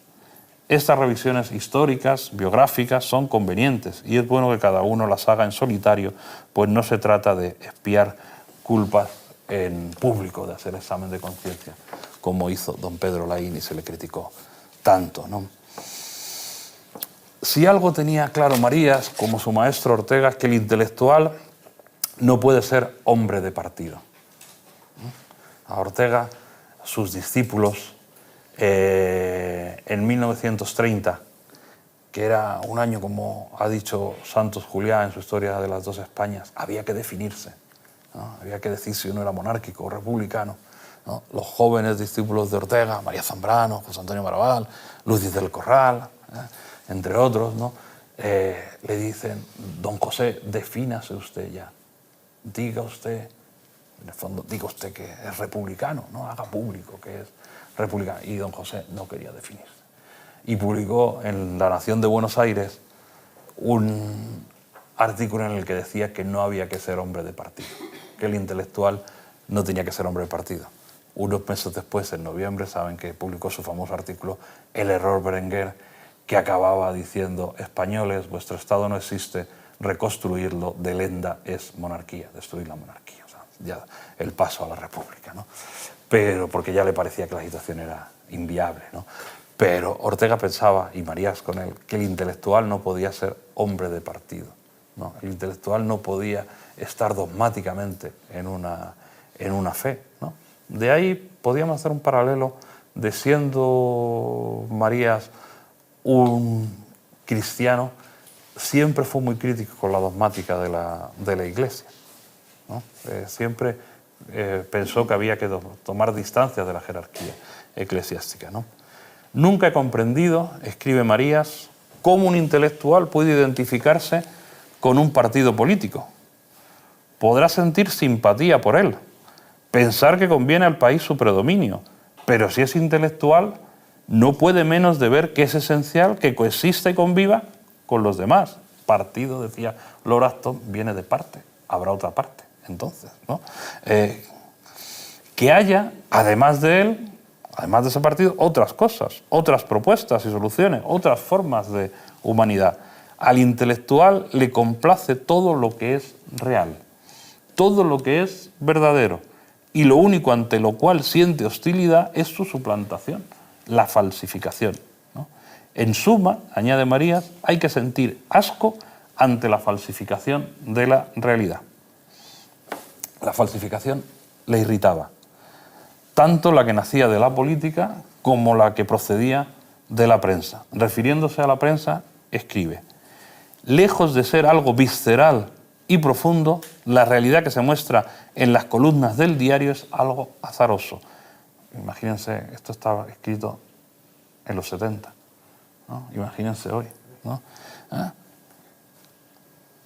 Estas revisiones históricas, biográficas, son convenientes y es bueno que cada uno las haga en solitario, pues no se trata de expiar culpas en público, de hacer examen de conciencia, como hizo don Pedro Laín y se le criticó tanto, ¿no? Si algo tenía claro Marías, como su maestro Ortega, es que el intelectual no puede ser hombre de partido. A Ortega, sus discípulos, en 1930, que era un año, como ha dicho Santos Juliá en su Historia de las dos Españas, había que definirse, ¿no? Había que decir si uno era monárquico o republicano, ¿no? Los jóvenes discípulos de Ortega, María Zambrano, José Antonio Maraval, Lucis del Corral, entre otros, ¿no? Le dicen: don José, defínase usted ya, diga usted, en el fondo, diga usted que es republicano, ¿no? Haga público que es republicano. Y don José no quería definirse. Y publicó en La Nación de Buenos Aires un artículo en el que decía que no había que ser hombre de partido, que el intelectual no tenía que ser hombre de partido, Unos meses después, en noviembre, saben que publicó su famoso artículo El error Berenguer, que acababa diciendo: españoles, vuestro Estado no existe, reconstruirlo de lenda es monarquía, destruir la monarquía. O sea, ya el paso a la república, ¿no? Pero porque ya le parecía que la situación era inviable, ¿no? Pero Ortega pensaba, y Marías con él, que el intelectual no podía ser hombre de partido, ¿no? El intelectual no podía estar dogmáticamente en una fe, ¿no? De ahí podíamos hacer un paralelo de, siendo Marías un cristiano, siempre fue muy crítico con la dogmática de la Iglesia, ¿no? Siempre pensó que había que tomar distancia de la jerarquía eclesiástica, ¿no? Nunca he comprendido, escribe Marías, cómo un intelectual puede identificarse con un partido político. Podrá sentir simpatía por él, pensar que conviene al país su predominio, pero si es intelectual, no puede menos de ver que es esencial que coexista y conviva con los demás. Partido, decía Lord Acton, viene de parte, habrá otra parte, entonces, ¿no? Que haya, además de él, además de ese partido, otras cosas, otras propuestas y soluciones, otras formas de humanidad. Al intelectual le complace todo lo que es real, todo lo que es verdadero, y lo único ante lo cual siente hostilidad es su suplantación, la falsificación, ¿no? En suma, añade Marías, hay que sentir asco ante la falsificación de la realidad. La falsificación le irritaba, tanto la que nacía de la política como la que procedía de la prensa. Refiriéndose a la prensa, escribe: lejos de ser algo visceral y profundo, la realidad que se muestra en las columnas del diario es algo azaroso. Imagínense, esto estaba escrito en los 70, ¿no? Imagínense hoy, ¿no?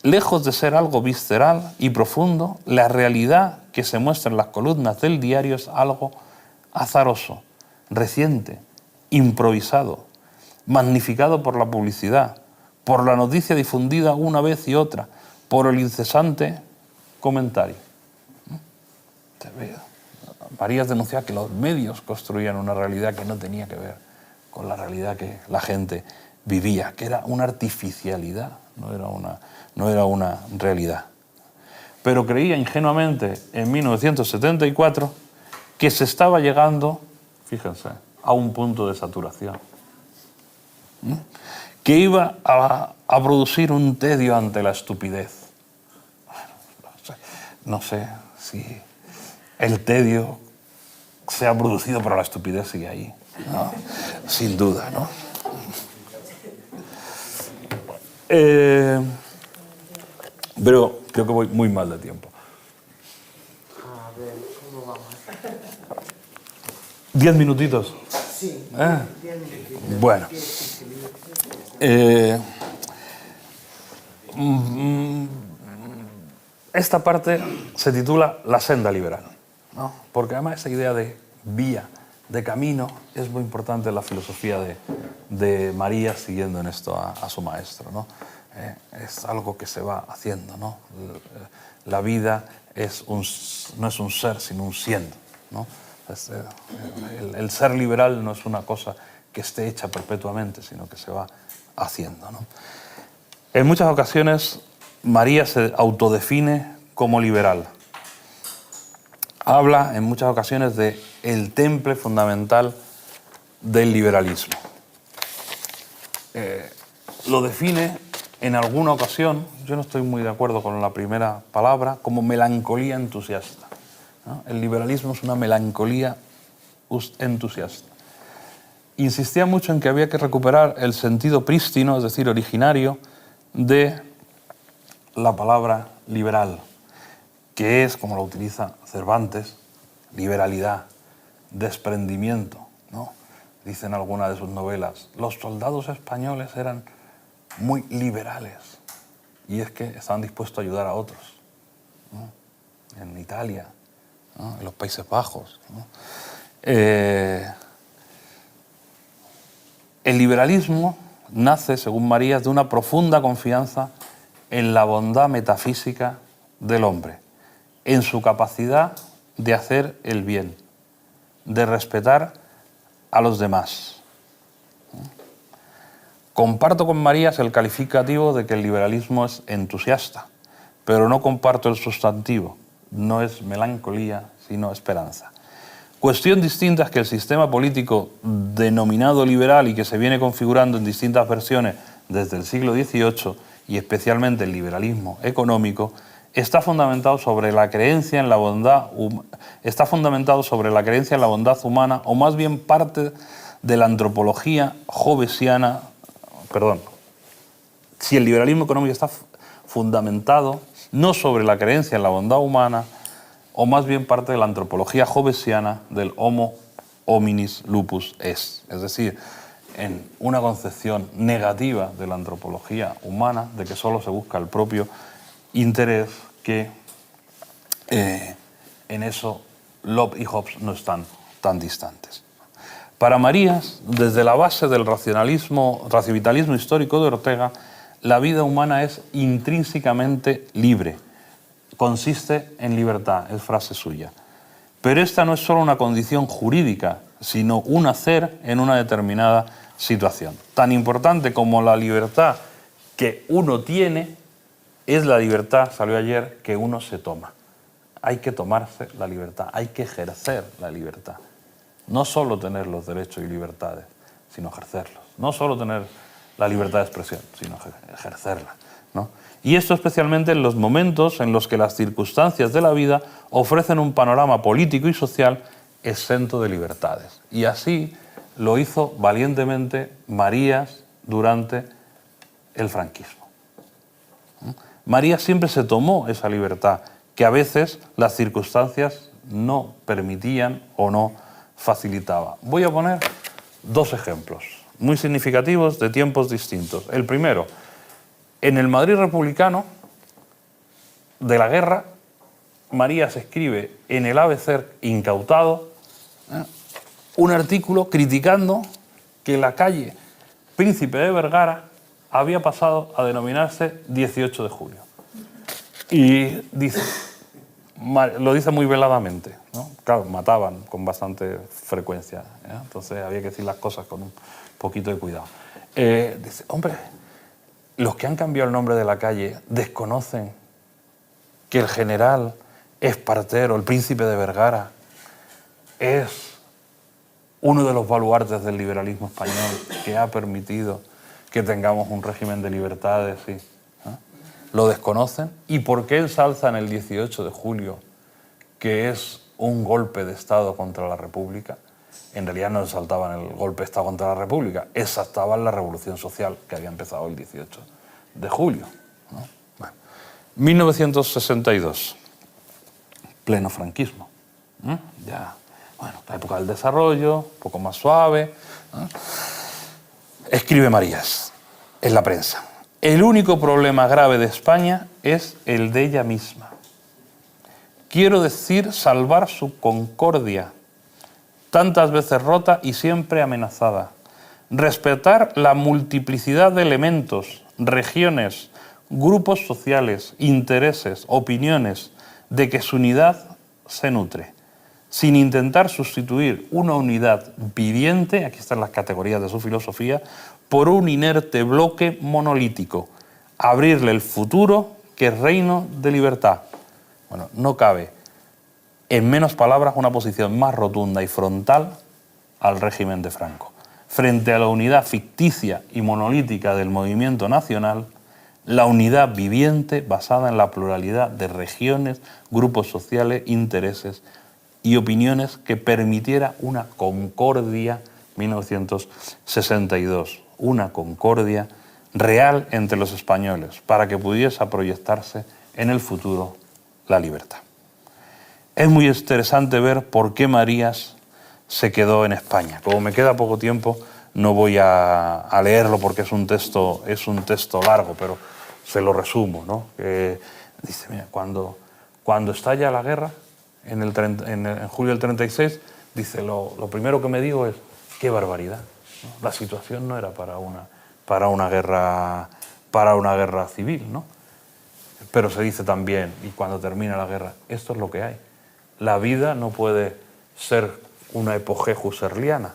Lejos de ser algo visceral y profundo, la realidad que se muestra en las columnas del diario es algo azaroso, reciente, improvisado, magnificado por la publicidad, por la noticia difundida una vez y otra, por el incesante comentario. Marías denunciaba que los medios construían una realidad que no tenía que ver con la realidad que la gente vivía, que era una artificialidad, no era una realidad. Pero creía ingenuamente en 1974 que se estaba llegando, fíjense, a un punto de saturación, que iba a producir un tedio ante la estupidez. No sé si el tedio se ha producido, pero la estupidez sigue ahí, ¿no? Sin duda, ¿no? Pero creo que voy muy mal de tiempo. A ver, ¿cómo vamos? 10 minutitos. Sí, 10 minutitos. Bueno. Esta parte se titula La senda liberal, ¿no? Porque además esa idea de vía, de camino, es muy importante en la filosofía de Marías, siguiendo en esto a su maestro, ¿no? Es algo que se va haciendo, ¿no? La vida no es un ser, sino un siendo, ¿no? El ser liberal no es una cosa que esté hecha perpetuamente, sino que se va haciendo, ¿no? En muchas ocasiones Marías se autodefine como liberal. Habla en muchas ocasiones de el temple fundamental del liberalismo. Lo define en alguna ocasión, yo no estoy muy de acuerdo con la primera palabra, como melancolía entusiasta, ¿no? El liberalismo es una melancolía entusiasta. Insistía mucho en que había que recuperar el sentido prístino, es decir, originario, de la palabra liberal, que es, como lo utiliza Cervantes, liberalidad, desprendimiento, ¿no? Dice en alguna de sus novelas, los soldados españoles eran muy liberales, y es que estaban dispuestos a ayudar a otros, ¿no? En Italia, ¿no? En los Países Bajos, ¿no? El liberalismo nace, según Marías, de una profunda confianza en la bondad metafísica del hombre, en su capacidad de hacer el bien, de respetar a los demás. Comparto con Marías el calificativo de que el liberalismo es entusiasta, pero no comparto el sustantivo. No es melancolía, sino esperanza. Cuestión distinta es que el sistema político denominado liberal y que se viene configurando en distintas versiones desde el siglo XVIII, y especialmente el liberalismo económico, está fundamentado sobre la creencia en la bondad, humana, o más bien parte de la antropología hobbesiana. Perdón. Si el liberalismo económico está fundamentado no sobre la creencia en la bondad humana, o más bien parte de la antropología hobbesiana del Homo hominis lupus est, es decir, en una concepción negativa de la antropología humana, de que solo se busca el propio interés, que en eso Locke y Hobbes no están tan distantes. Para Marías, desde la base del racionalismo histórico de Ortega, la vida humana es intrínsecamente libre. Consiste en libertad, es frase suya. Pero esta no es solo una condición jurídica, sino un hacer en una determinada situación. Tan importante como la libertad que uno tiene es la libertad, salió ayer, que uno se toma. Hay que tomarse la libertad, hay que ejercer la libertad. No solo tener los derechos y libertades, sino ejercerlos. No solo tener la libertad de expresión, sino ejercerla, ¿no? Y esto especialmente en los momentos en los que las circunstancias de la vida ofrecen un panorama político y social exento de libertades. Y así lo hizo valientemente Marías durante el franquismo. Marías siempre se tomó esa libertad que a veces las circunstancias no permitían o no facilitaban. Voy a poner dos ejemplos muy significativos de tiempos distintos. El primero, en el Madrid republicano de la guerra, Marías escribe en el ABC incautado un artículo criticando que la calle Príncipe de Vergara había pasado a denominarse 18 de julio. Y lo dice muy veladamente, ¿no? Claro, mataban con bastante frecuencia, ¿eh? Entonces había que decir las cosas con un poquito de cuidado. Dice, hombre, los que han cambiado el nombre de la calle desconocen que el general Espartero, el príncipe de Vergara, es uno de los baluartes del liberalismo español que ha permitido que tengamos un régimen de libertades. Sí, ¿eh? Lo desconocen. ¿Y por qué ensalzan el 18 de julio, que es un golpe de Estado contra la República? En realidad no exaltaban el golpe de Estado contra la República, exaltaban la revolución social que había empezado el 18 de julio, ¿no? Bueno, 1962, pleno franquismo. Ya, bueno, la época del desarrollo, un poco más suave, ¿no? Escribe Marías en la prensa: el único problema grave de España es el de ella misma. Quiero decir, salvar su concordia, tantas veces rota y siempre amenazada. Respetar la multiplicidad de elementos, regiones, grupos sociales, intereses, opiniones, de que su unidad se nutre, sin intentar sustituir una unidad viviente, aquí están las categorías de su filosofía, por un inerte bloque monolítico, abrirle el futuro que es reino de libertad. Bueno, no cabe en menos palabras una posición más rotunda y frontal al régimen de Franco. Frente a la unidad ficticia y monolítica del movimiento nacional, la unidad viviente basada en la pluralidad de regiones, grupos sociales, intereses y opiniones que permitiera una concordia, 1962, una concordia real entre los españoles para que pudiese proyectarse en el futuro la libertad. Es muy interesante ver por qué Marías se quedó en España. Como me queda poco tiempo, no voy a leerlo porque es un texto largo, pero se lo resumo, ¿no? Dice, mira, cuando estalla la guerra, en julio del 36, dice, lo primero que me digo es, qué barbaridad, ¿no? La situación no era para una guerra civil, ¿no? Pero se dice también, y cuando termina la guerra, esto es lo que hay. La vida no puede ser una epogé husserliana.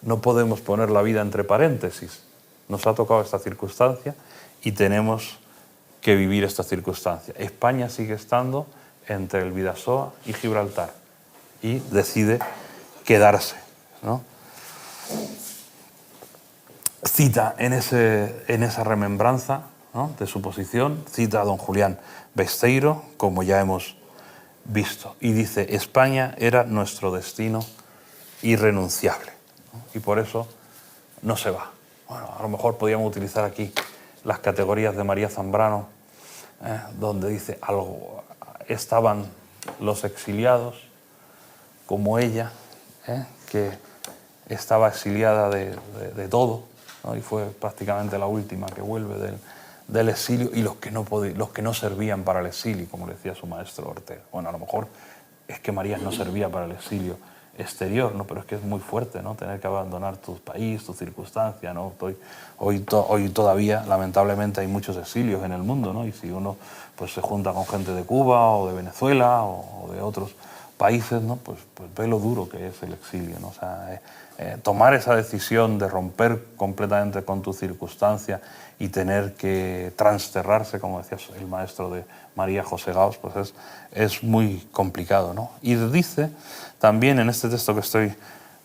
No podemos poner la vida entre paréntesis. Nos ha tocado esta circunstancia y tenemos que vivir esta circunstancia. España sigue estando entre el Bidasoa y Gibraltar y decide quedarse, ¿no? Cita en esa remembranza, ¿no?, de su posición, cita a don Julián Besteiro, como ya hemos visto, y dice: España era nuestro destino irrenunciable, ¿no? Y por eso no se va. Bueno, a lo mejor podríamos utilizar aquí las categorías de María Zambrano, donde dice algo, estaban los exiliados, como ella, que estaba exiliada de todo, ¿no? Y fue prácticamente la última que vuelve del exilio, y los que no servían para el exilio, como le decía su maestro Ortega. Bueno, a lo mejor es que María no servía para el exilio exterior, ¿no? Pero es que es muy fuerte, ¿no?, tener que abandonar tu país, tu circunstancia, ¿no? Hoy todavía, lamentablemente, hay muchos exilios en el mundo, ¿no? Y si uno pues se junta con gente de Cuba o de Venezuela o de otros países, ¿no?, pues ve lo duro que es el exilio, ¿no? O sea, tomar esa decisión de romper completamente con tu circunstancia y tener que transterrarse, como decía el maestro de María José Gaos, pues es muy complicado, ¿no? Y dice también en este texto que estoy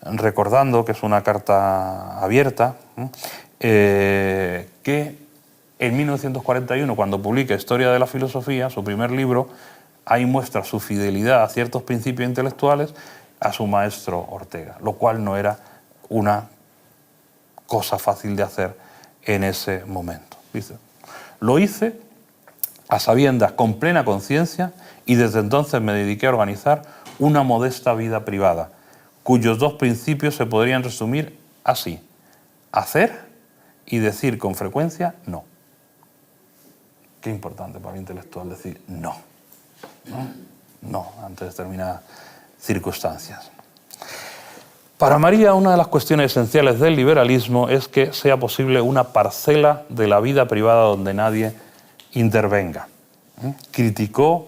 recordando, que es una carta abierta, que en 1941, cuando publica Historia de la Filosofía, su primer libro, ahí muestra su fidelidad a ciertos principios intelectuales a su maestro Ortega, lo cual no era una cosa fácil de hacer en ese momento. Dice: lo hice a sabiendas, con plena conciencia, y desde entonces me dediqué a organizar una modesta vida privada, cuyos dos principios se podrían resumir así: hacer y decir con frecuencia no. Qué importante para el intelectual decir no. No, ante determinadas circunstancias. Para María, una de las cuestiones esenciales del liberalismo es que sea posible una parcela de la vida privada donde nadie intervenga. Criticó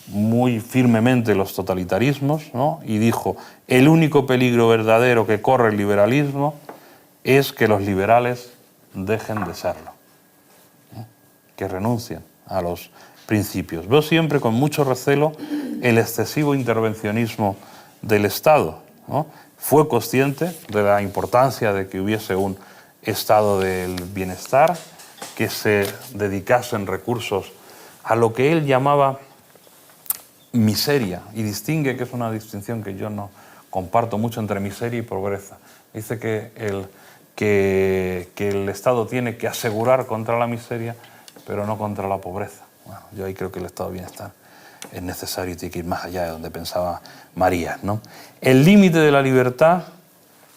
muy firmemente los totalitarismos, ¿no?, y dijo: el único peligro verdadero que corre el liberalismo es que los liberales dejen de serlo, que renuncien a los principios. Veo siempre con mucho recelo el excesivo intervencionismo del Estado, ¿no? Fue consciente de la importancia de que hubiese un estado del bienestar, que se dedicasen recursos a lo que él llamaba miseria, y distingue, que es una distinción que yo no comparto mucho, entre miseria y pobreza. Dice que el Estado tiene que asegurar contra la miseria, pero no contra la pobreza. Bueno, yo ahí creo que el estado de bienestar es necesario y tiene que ir más allá de donde pensaba Marías, ¿no? El límite de la libertad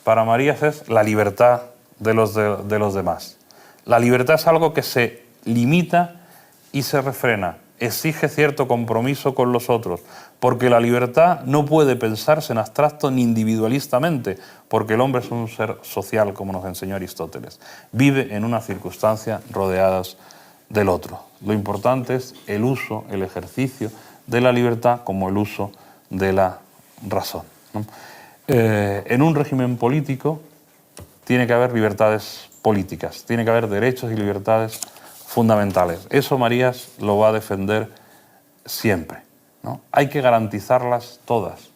para Marías es la libertad de los demás. La libertad es algo que se limita y se refrena, exige cierto compromiso con los otros, porque la libertad no puede pensarse en abstracto ni individualistamente, porque el hombre es un ser social, como nos enseñó Aristóteles. Vive en una circunstancia rodeadas del otro. Lo importante es el uso, el ejercicio de la libertad como el uso de la razón, ¿no? En un régimen político tiene que haber libertades políticas, tiene que haber derechos y libertades fundamentales. Eso Marías lo va a defender siempre, ¿no? Hay que garantizarlas todas,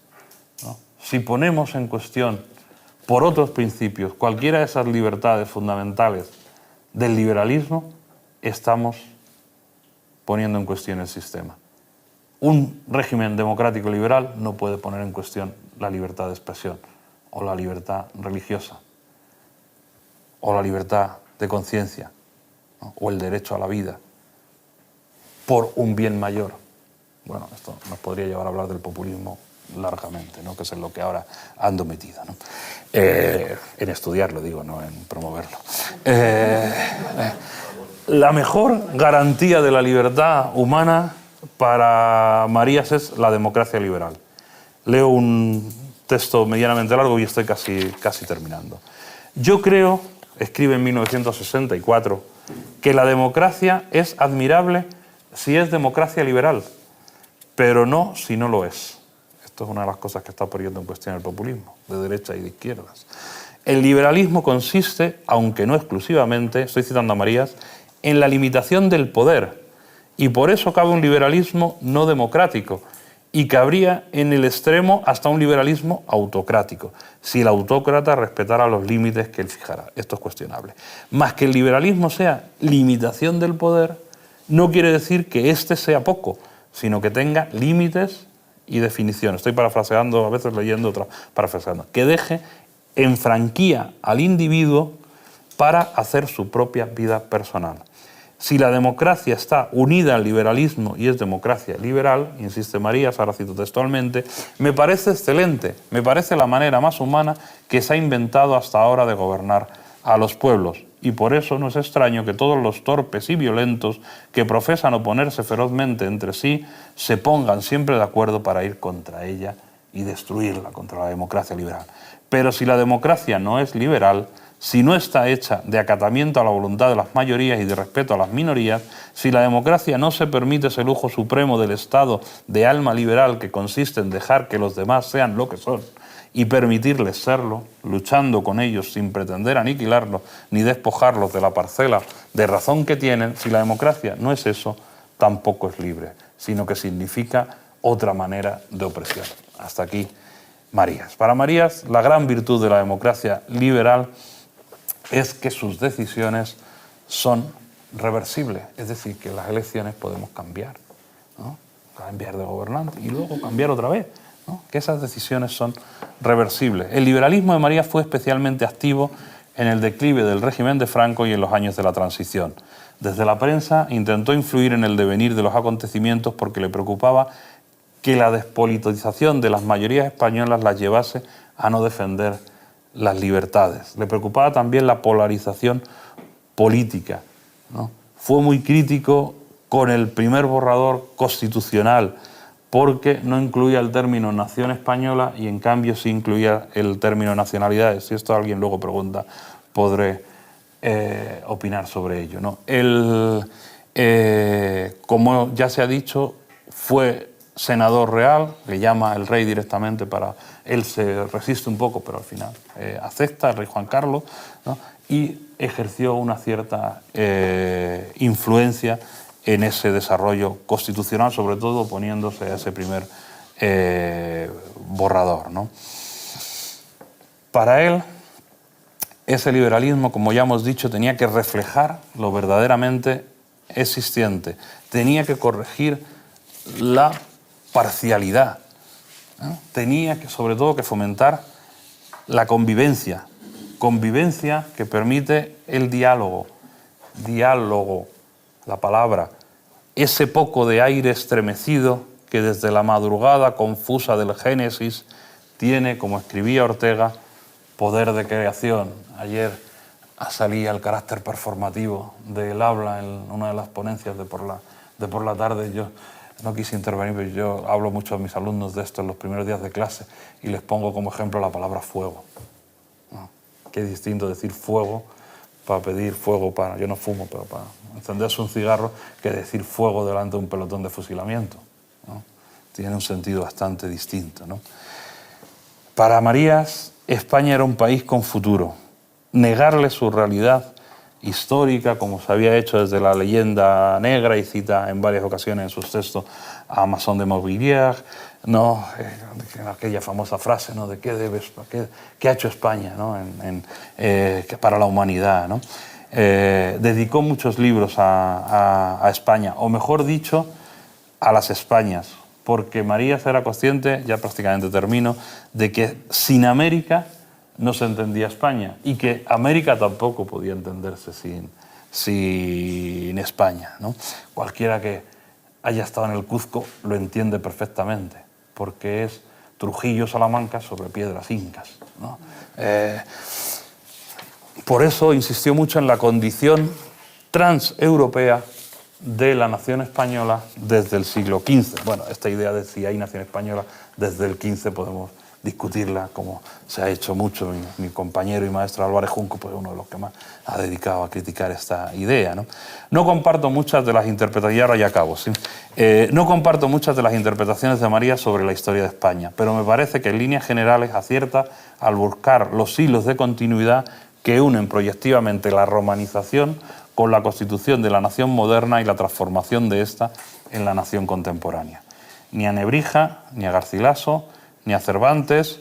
¿no? Si ponemos en cuestión por otros principios cualquiera de esas libertades fundamentales del liberalismo, estamos poniendo en cuestión el sistema. Un régimen democrático liberal no puede poner en cuestión la libertad de expresión, o la libertad religiosa, o la libertad de conciencia, ¿no?, o el derecho a la vida, por un bien mayor. Bueno, esto nos podría llevar a hablar del populismo largamente, ¿no?, que es en lo que ahora ando metido, ¿no? En estudiarlo, digo, no en promoverlo. La mejor garantía de la libertad humana para Marías es la democracia liberal. Leo un texto medianamente largo y estoy casi terminando. Yo creo, escribe en 1964, que la democracia es admirable si es democracia liberal, pero no si no lo es. Esto es una de las cosas que está poniendo en cuestión el populismo, de derecha y de izquierdas. El liberalismo consiste, aunque no exclusivamente, estoy citando a Marías, en la limitación del poder. Y por eso cabe un liberalismo no democrático. Y cabría en el extremo hasta un liberalismo autocrático, si el autócrata respetara los límites que él fijara. Esto es cuestionable. Más que el liberalismo sea limitación del poder, no quiere decir que éste sea poco, sino que tenga límites y definiciones. Estoy parafraseando, a veces leyendo, otra parafraseando. Que deje en franquía al individuo para hacer su propia vida personal. Si la democracia está unida al liberalismo y es democracia liberal, insiste Marías, ahora cito textualmente, me parece excelente, me parece la manera más humana que se ha inventado hasta ahora de gobernar a los pueblos. Y por eso no es extraño que todos los torpes y violentos que profesan oponerse ferozmente entre sí se pongan siempre de acuerdo para ir contra ella y destruirla, contra la democracia liberal. Pero si la democracia no es liberal, si no está hecha de acatamiento a la voluntad de las mayorías y de respeto a las minorías, si la democracia no se permite ese lujo supremo del Estado de alma liberal que consiste en dejar que los demás sean lo que son y permitirles serlo, luchando con ellos sin pretender aniquilarlos ni despojarlos de la parcela de razón que tienen, si la democracia no es eso, tampoco es libre, sino que significa otra manera de opresión. Hasta aquí Marías. Para Marías, la gran virtud de la democracia liberal es que sus decisiones son reversibles, es decir, que las elecciones podemos cambiar, ¿no? Cambiar de gobernante y luego cambiar otra vez, ¿no? Que esas decisiones son reversibles. El liberalismo de Marías fue especialmente activo en el declive del régimen de Franco y en los años de la transición. Desde la prensa intentó influir en el devenir de los acontecimientos porque le preocupaba que la despolitización de las mayorías españolas las llevase a no defender las libertades. Le preocupaba también la polarización política, ¿no? Fue muy crítico con el primer borrador constitucional porque no incluía el término nación española y en cambio sí incluía el término nacionalidades. Si esto alguien luego pregunta, podré opinar sobre ello, ¿no? Como ya se ha dicho, fue senador real, le llama el rey directamente para... Él se resiste un poco, pero al final acepta, el rey Juan Carlos, ¿no? Y ejerció una cierta influencia en ese desarrollo constitucional, sobre todo oponiéndose a ese primer borrador, ¿no? Para él, ese liberalismo, como ya hemos dicho, tenía que reflejar lo verdaderamente existente, tenía que corregir la parcialidad, ¿no? Tenía que, sobre todo, que fomentar la convivencia que permite el diálogo, la palabra, ese poco de aire estremecido que desde la madrugada confusa del Génesis tiene, como escribía Ortega, poder de creación. Ayer salía el carácter performativo del habla en una de las ponencias de por la tarde. Yo no quise intervenir, pero yo hablo mucho a mis alumnos de esto en los primeros días de clase y les pongo como ejemplo la palabra fuego. ¿No? Qué distinto decir fuego para pedir fuego para... Yo no fumo, pero para encenderse un cigarro, que decir fuego delante de un pelotón de fusilamiento, ¿no? Tiene un sentido bastante distinto, ¿no? Para Marías, España era un país con futuro. Negarle su realidad histórica, como se había hecho desde la leyenda negra, y cita en varias ocasiones en sus textos a Masson de Morvilliers, ¿no? Aquella famosa frase, ¿no? De qué ha hecho España, ¿no? Para la humanidad, ¿no? Dedicó muchos libros a España, o mejor dicho, a las Españas, porque Marías era consciente, ya prácticamente termino, de que sin América no se entendía España y que América tampoco podía entenderse sin España, ¿no? Cualquiera que haya estado en el Cuzco lo entiende perfectamente, porque es Trujillo, Salamanca sobre piedras incas, ¿no? Por eso insistió mucho en la condición transeuropea de la nación española desde el siglo XV. Bueno, esta idea de si hay nación española desde el XV podemos discutirla, como se ha hecho mucho. Mi compañero y maestro Álvarez Junco, pues uno de los que más ha dedicado a criticar esta idea, ¿no? No comparto muchas de las interpretaciones, y ahora ya acabo, ¿sí? No comparto muchas de las interpretaciones de María sobre la historia de España, pero me parece que en líneas generales acierta al buscar los hilos de continuidad que unen proyectivamente la romanización con la constitución de la nación moderna y la transformación de esta en la nación contemporánea. Ni a Nebrija, ni a Garcilaso, ni a Cervantes,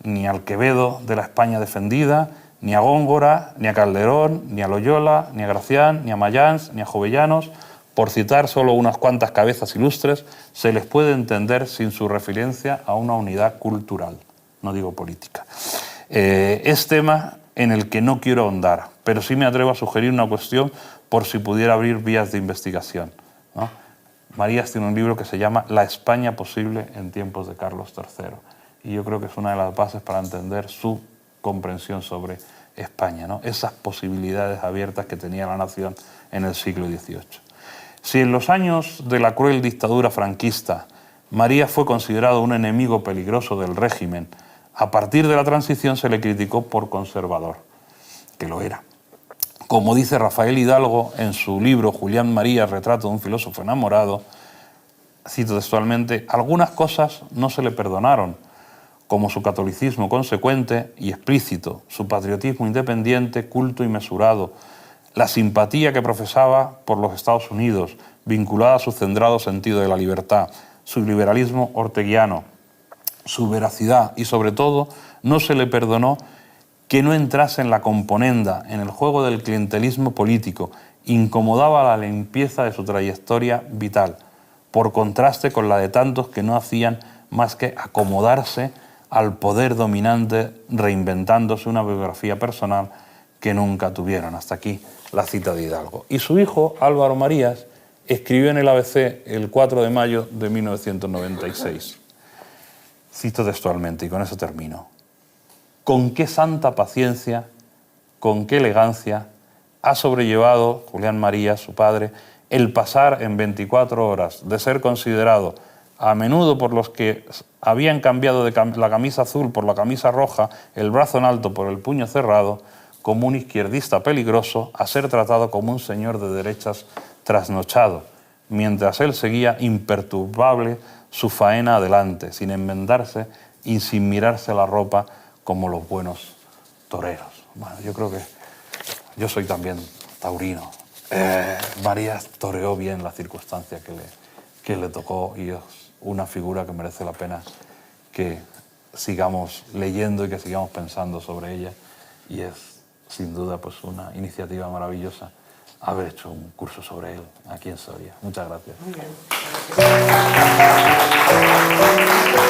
ni al Quevedo de la España defendida, ni a Góngora, ni a Calderón, ni a Loyola, ni a Gracián, ni a Mayans, ni a Jovellanos, por citar solo unas cuantas cabezas ilustres, se les puede entender sin su referencia a una unidad cultural, no digo política. Es tema en el que no quiero ahondar, pero sí me atrevo a sugerir una cuestión por si pudiera abrir vías de investigación, ¿no? Marías tiene un libro que se llama La España posible en tiempos de Carlos III, y yo creo que es una de las bases para entender su comprensión sobre España, ¿no? Esas posibilidades abiertas que tenía la nación en el siglo XVIII. Si en los años de la cruel dictadura franquista María fue considerado un enemigo peligroso del régimen, a partir de la transición se le criticó por conservador, que lo era. Como dice Rafael Hidalgo en su libro Julián María, retrato de un filósofo enamorado, cito textualmente, algunas cosas no se le perdonaron, como su catolicismo consecuente y explícito, su patriotismo independiente, culto y mesurado, la simpatía que profesaba por los Estados Unidos, vinculada a su centrado sentido de la libertad, su liberalismo orteguiano, su veracidad y, sobre todo, no se le perdonó que no entrase en la componenda, en el juego del clientelismo político, incomodaba la limpieza de su trayectoria vital, por contraste con la de tantos que no hacían más que acomodarse al poder dominante, reinventándose una biografía personal que nunca tuvieron. Hasta aquí la cita de Hidalgo. Y su hijo, Álvaro Marías, escribió en el ABC el 4 de mayo de 1996. Cito textualmente, y con eso termino. Con qué santa paciencia, con qué elegancia ha sobrellevado Julián Marías, su padre, el pasar en 24 horas de ser considerado a menudo por los que habían cambiado de la camisa azul por la camisa roja, el brazo en alto por el puño cerrado, como un izquierdista peligroso, a ser tratado como un señor de derechas trasnochado, mientras él seguía imperturbable su faena adelante, sin enmendarse y sin mirarse la ropa como los buenos toreros. Bueno, yo creo que yo soy también taurino. Marías toreó bien la circunstancia que le tocó y es una figura que merece la pena que sigamos leyendo y que sigamos pensando sobre ella, y es sin duda pues una iniciativa maravillosa haber hecho un curso sobre él aquí en Soria. Muchas gracias. Muy bien. Gracias.